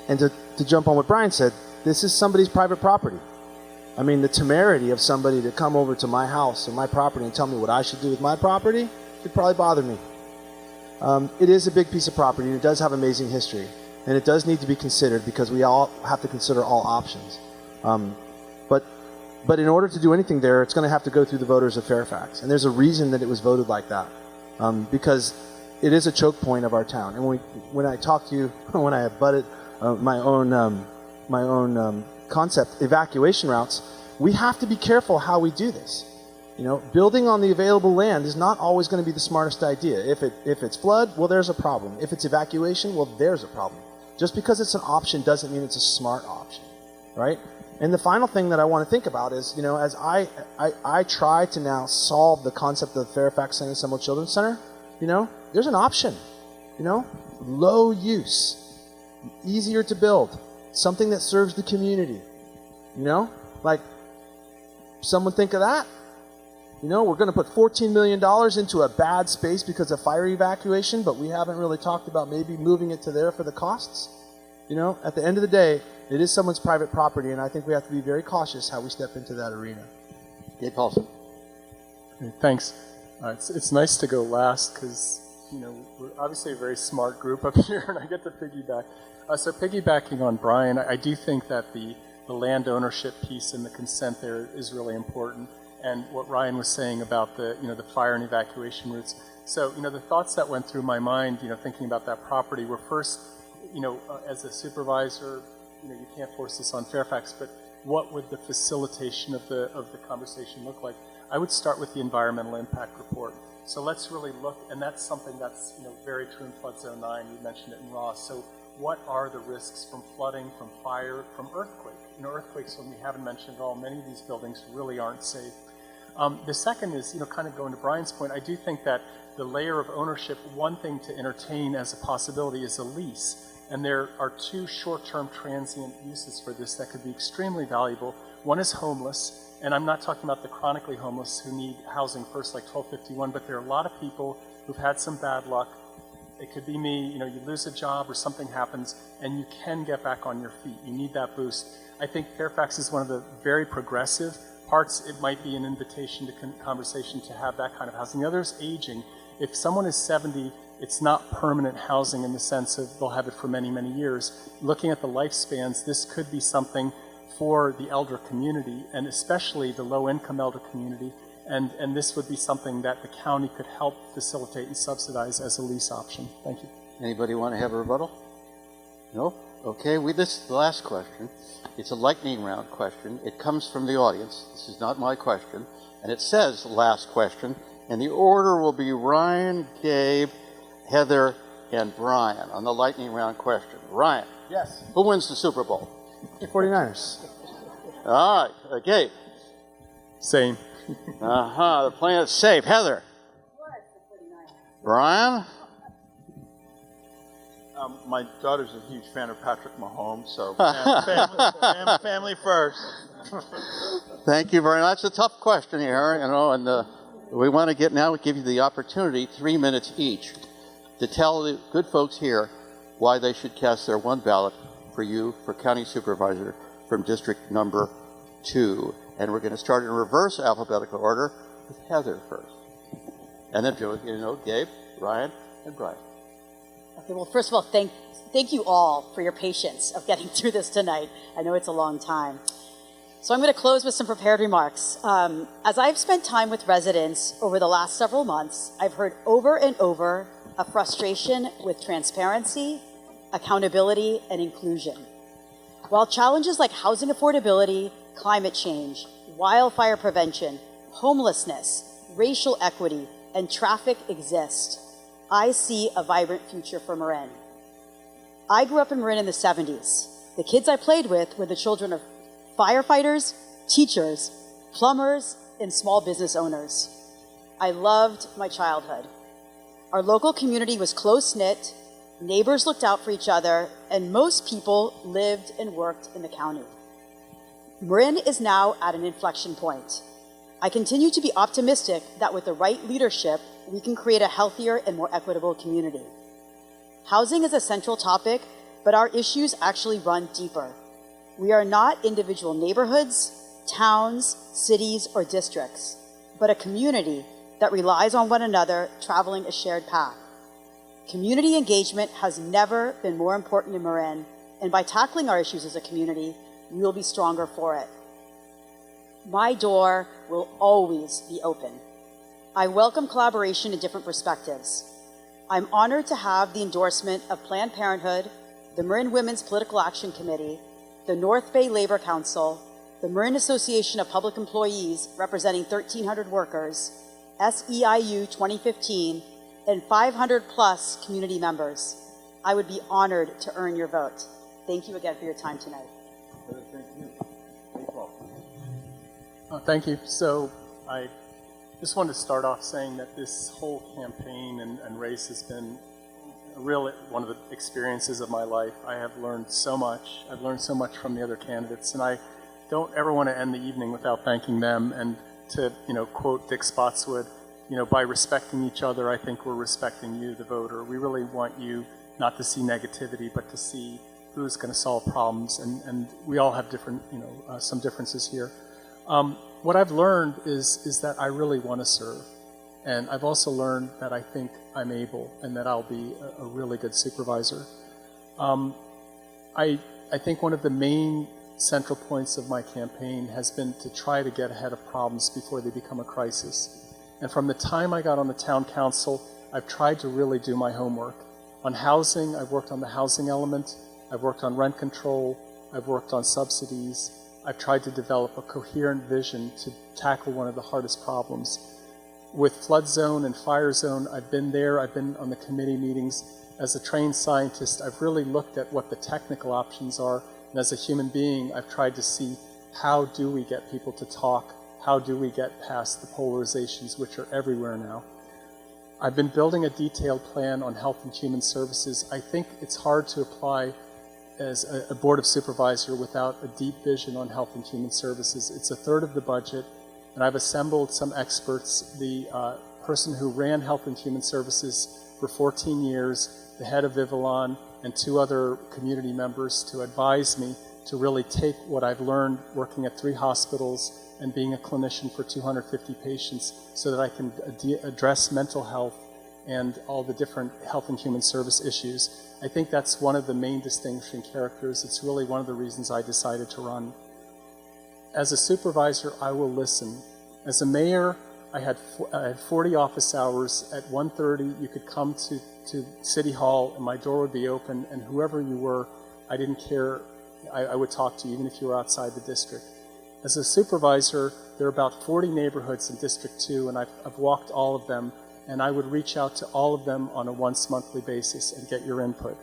And to jump on what Brian said, this is somebody's private property. I mean, the temerity of somebody to come over to my house or my property and tell me what I should do with my property should probably bother me. It is a big piece of property, and it does have amazing history. And it does need to be considered because we all have to consider all options. But in order to do anything there, it's going to have to go through the voters of Fairfax. And there's a reason that it was voted like that. Because it is a choke point of our town. And when I talk to you, when I abutted my own concept, evacuation routes, we have to be careful how we do this. You know, building on the available land is not always going to be the smartest idea. If it's flood, well, there's a problem. If it's evacuation, well, there's a problem. Just because it's an option doesn't mean it's a smart option, right? And the final thing that I want to think about is, you know, as I try to now solve the concept of the Fairfax San Anselmo Children's Center, you know, there's an option, you know, low use, easier to build, something that serves the community, you know, like, someone think of that? You know, we're going to put $14 million into a bad space because of fire evacuation, but we haven't really talked about maybe moving it to there for the costs. You know, at the end of the day, it is someone's private property, and I think we have to be very cautious how we step into that arena. Dave Paulson. Thanks. It's nice to go last because, you know, we're obviously a very smart group up here, and I get to piggyback. So piggybacking on Brian, I do think that the land ownership piece and the consent there is really important. And what Ryan was saying about the fire and evacuation routes. So, you know, the thoughts that went through my mind, you know, thinking about that property were first, you know, as a supervisor, you know, you can't force this on Fairfax, but what would the facilitation of the conversation look like? I would start with the environmental impact report. So let's really look, and that's something that's, you know, very true in Flood Zone 9. You mentioned it in Ross. So what are the risks from flooding, from fire, from earthquake? You know, earthquakes, when we haven't mentioned at all, many of these buildings really aren't safe. The second is, you know, kind of going to Brian's point, I do think that the layer of ownership, one thing to entertain as a possibility is a lease. And there are two short-term transient uses for this that could be extremely valuable. One is homeless, and I'm not talking about the chronically homeless who need housing first, like 1251, but there are a lot of people who've had some bad luck. It could be me, you know, you lose a job or something happens, and you can get back on your feet. You need that boost. I think Fairfax is one of the very progressive parts. It might be an invitation to conversation to have that kind of housing. The other is aging. If someone is 70, it's not permanent housing in the sense of they'll have it for many, many years. Looking at the lifespans, this could be something for the elder community, and especially the low-income elder community, and this would be something that the county could help facilitate and subsidize as a lease option. Thank you. Anybody want to have a rebuttal? No? Okay, this is the last question. It's a lightning round question. It comes from the audience. This is not my question. And it says last question. And the order will be Ryan, Gabe, Heather, and Brian on the lightning round question. Ryan. Yes. Who wins the Super Bowl? 49ers. All right. Gabe. Same. They're playing it safe. Heather. Brian. My daughter's a huge fan of Patrick Mahomes, so family first. Thank you very much. It's a tough question here, you know, and we want to give you the opportunity, 3 minutes each, to tell the good folks here why they should cast their one ballot for you for county supervisor from district number 2. And we're going to start in reverse alphabetical order with Heather first. And then, Gabe, Ryan, and Brian. Okay, well, first of all, thank you all for your patience of getting through this tonight. I know it's a long time. So I'm going to close with some prepared remarks. As I've spent time with residents over the last several months, I've heard over and over a frustration with transparency, accountability, and inclusion. While challenges like housing affordability, climate change, wildfire prevention, homelessness, racial equity, and traffic exist, I see a vibrant future for Marin. I grew up in Marin in the 70s. The kids I played with were the children of firefighters, teachers, plumbers, and small business owners. I loved my childhood. Our local community was close-knit, neighbors looked out for each other, and most people lived and worked in the county. Marin is now at an inflection point. I continue to be optimistic that with the right leadership, we can create a healthier and more equitable community. Housing is a central topic, but our issues actually run deeper. We are not individual neighborhoods, towns, cities, or districts, but a community that relies on one another, traveling a shared path. Community engagement has never been more important in Marin, and by tackling our issues as a community, we will be stronger for it. My door will always be open. I welcome collaboration and different perspectives. I'm honored to have the endorsement of Planned Parenthood, the Marin Women's Political Action Committee, the North Bay Labor Council, the Marin Association of Public Employees representing 1,300 workers, SEIU 2015, and 500 plus community members. I would be honored to earn your vote. Thank you again for your time tonight. Thank you. So I just wanted to start off saying that this whole campaign and race has been really one of the experiences of my life. I have learned so much. I've learned so much from the other candidates, and I don't ever want to end the evening without thanking them. And to, quote Dick Spotswood, by respecting each other, I think we're respecting you, the voter. We really want you not to see negativity, but to see who's going to solve problems. And we all have different, some differences here. What I've learned is that I really want to serve. And I've also learned that I think I'm able and that I'll be a really good supervisor. I think one of the main central points of my campaign has been to try to get ahead of problems before they become a crisis. And from the time I got on the town council, I've tried to really do my homework. On housing, I've worked on the housing element. I've worked on rent control. I've worked on subsidies. I've tried to develop a coherent vision to tackle one of the hardest problems. With flood zone and fire zone, I've been there. I've been on the committee meetings. As a trained scientist, I've really looked at what the technical options are. And as a human being, I've tried to see how do we get people to talk? How do we get past the polarizations which are everywhere now? I've been building a detailed plan on health and human services. I think it's hard to apply as a board of supervisor without a deep vision on health and human services. It's a third of the budget, and I've assembled some experts. The person who ran health and human services for 14 years, the head of Vivalon, and 2 other community members to advise me to really take what I've learned working at 3 hospitals and being a clinician for 250 patients so that I can address mental health and all the different health and human service issues. I think that's one of the main distinguishing characters. It's really one of the reasons I decided to run. As a supervisor, I will listen. As a mayor, I had 40 office hours. At 1:30, you could come to City Hall and my door would be open, and whoever you were, I didn't care. I would talk to you even if you were outside the district. As a supervisor, there are about 40 neighborhoods in District 2, and I've walked all of them, and I would reach out to all of them on a once-monthly basis and get your input.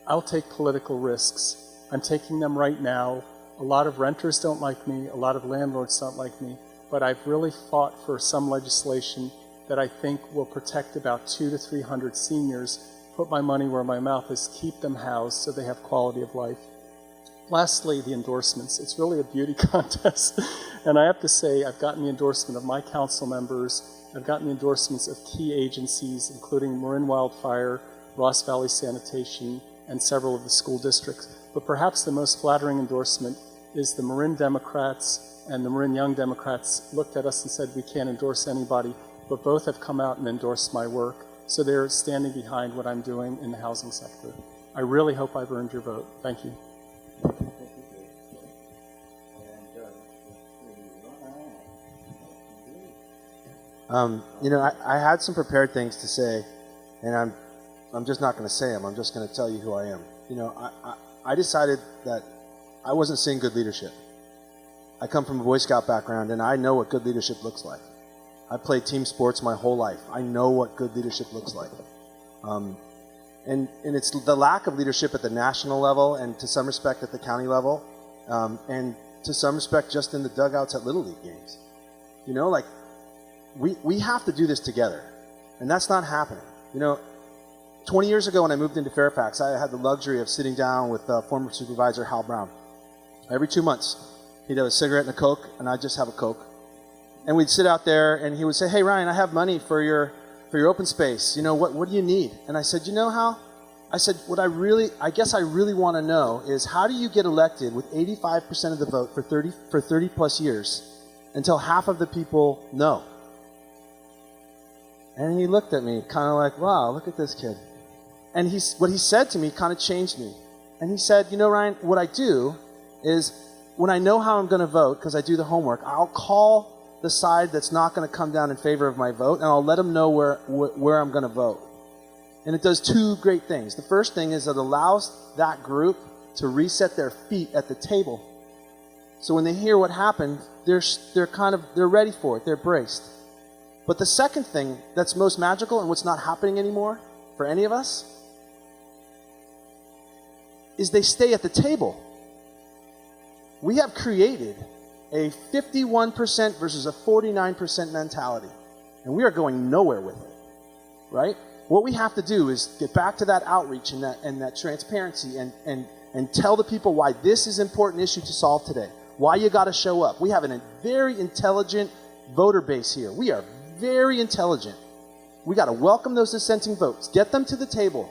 I'll take political risks. I'm taking them right now. A lot of renters don't like me, a lot of landlords don't like me, but I've really fought for some legislation that I think will protect about 200 to 300 seniors, put my money where my mouth is, keep them housed so they have quality of life. Lastly, the endorsements. It's really a beauty contest. And I have to say, I've gotten the endorsement of my council members. I've gotten the endorsements of key agencies, including Marin Wildfire, Ross Valley Sanitation, and several of the school districts. But perhaps the most flattering endorsement is the Marin Democrats and the Marin Young Democrats looked at us and said, we can't endorse anybody, but both have come out and endorsed my work. So they're standing behind what I'm doing in the housing sector. I really hope I've earned your vote. Thank you. I had some prepared things to say, and I'm just not going to say them. I'm just going to tell you who I am. I decided that I wasn't seeing good leadership. I come from a Boy Scout background, and I know what good leadership looks like. I played team sports my whole life. I know what good leadership looks like. And it's the lack of leadership at the national level and to some respect at the county level, and to some respect just in the dugouts at Little League games. We have to do this together, and that's not happening. 20 years ago when I moved into Fairfax, I had the luxury of sitting down with former Supervisor Hal Brown. Every 2 months, he'd have a cigarette and a Coke, and I'd just have a Coke. And we'd sit out there, and he would say, hey, Ryan, I have money for your open space. What do you need? And I said, Hal? I said, I guess I really want to know is how do you get elected with 85% of the vote for 30 plus years until half of the people no? And he looked at me kind of like, wow, look at this kid. And what he said to me kind of changed me. And he said, Ryan, what I do is when I know how I'm going to vote, because I do the homework, I'll call the side that's not going to come down in favor of my vote, and I'll let them know where I'm going to vote. And it does two great things. The first thing is it allows that group to reset their feet at the table. So when they hear what happened, they're ready for it. They're braced. But the second thing that's most magical and what's not happening anymore for any of us is they stay at the table. We have created a 51% versus a 49% mentality, and we are going nowhere with it, right? What we have to do is get back to that outreach and that transparency and tell the people why this is an important issue to solve today, why you got to show up. We have a very intelligent voter base here. We are very intelligent. We got to welcome those dissenting votes, get them to the table,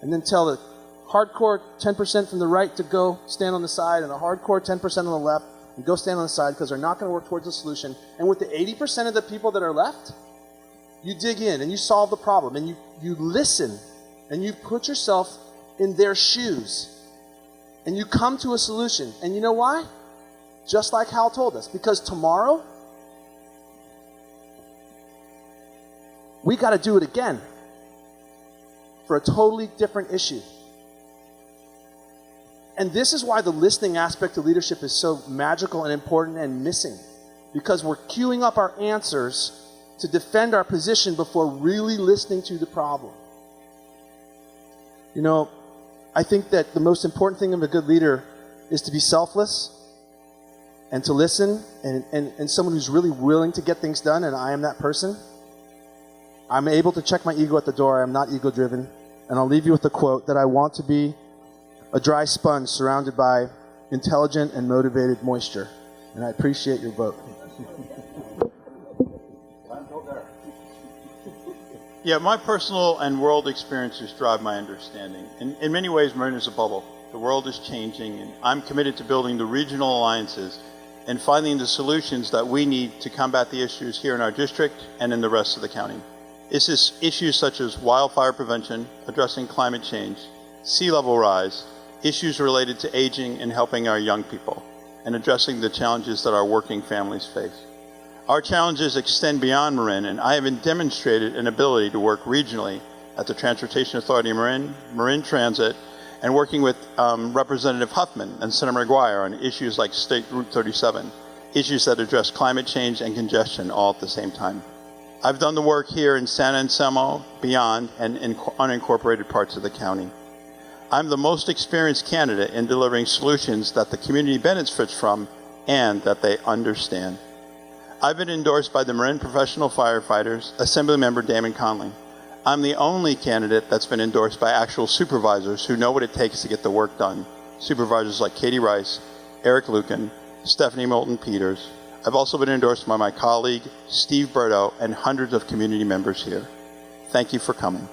and then tell the hardcore 10% from the right to go stand on the side and the hardcore 10% on the left and go stand on the side because they're not going to work towards a solution. And with the 80% of the people that are left, you dig in and you solve the problem and you listen and you put yourself in their shoes and you come to a solution. And you know why? Just like Hal told us, because tomorrow we got to do it again for a totally different issue. And this is why the listening aspect of leadership is so magical and important and missing, because we're queuing up our answers to defend our position before really listening to the problem. You know, I think that the most important thing of a good leader is to be selfless and to listen, and someone who's really willing to get things done, and I am that person. I'm able to check my ego at the door. I'm not ego-driven. And I'll leave you with a quote that I want to be a dry sponge surrounded by intelligent and motivated moisture. And I appreciate your vote. Yeah, my personal and world experiences drive my understanding. In many ways, Marin is a bubble. The world is changing, and I'm committed to building the regional alliances and finding the solutions that we need to combat the issues here in our district and in the rest of the county. This is issues such as wildfire prevention, addressing climate change, sea level rise, issues related to aging and helping our young people, and addressing the challenges that our working families face. Our challenges extend beyond Marin, and I have demonstrated an ability to work regionally at the Transportation Authority of Marin, Marin Transit, and working with Representative Huffman and Senator McGuire on issues like State Route 37, issues that address climate change and congestion all at the same time. I've done the work here in San Anselmo, beyond, and in unincorporated parts of the county. I'm the most experienced candidate in delivering solutions that the community benefits from and that they understand. I've been endorsed by the Marin Professional Firefighters, Assemblymember Damon Conley. I'm the only candidate that's been endorsed by actual supervisors who know what it takes to get the work done. Supervisors like Katie Rice, Eric Lucan, Stephanie Moulton-Peters. I've also been endorsed by my colleague, Steve Berto, and hundreds of community members here. Thank you for coming.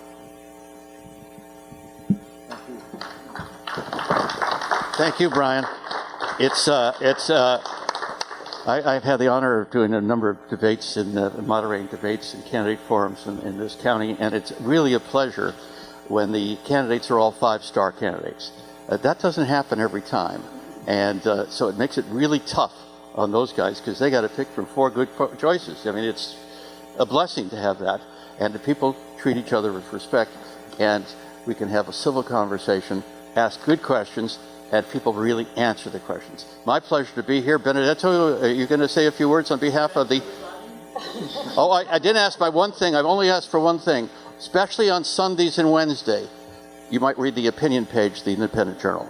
Thank you, Brian. I've had the honor of doing a number of debates and moderating debates and candidate forums in this county, and it's really a pleasure when the candidates are all five-star candidates. That doesn't happen every time, and so it makes it really tough on those guys because they got to pick from four good choices. I mean, it's a blessing to have that, and the people treat each other with respect, and we can have a civil conversation, ask good questions, and people really answer the questions. My pleasure to be here. Benedetto, are you going to say a few words on behalf of the... Oh, I didn't ask by one thing. I've only asked for one thing, especially on Sundays and Wednesday. You might read the opinion page of the Independent Journal.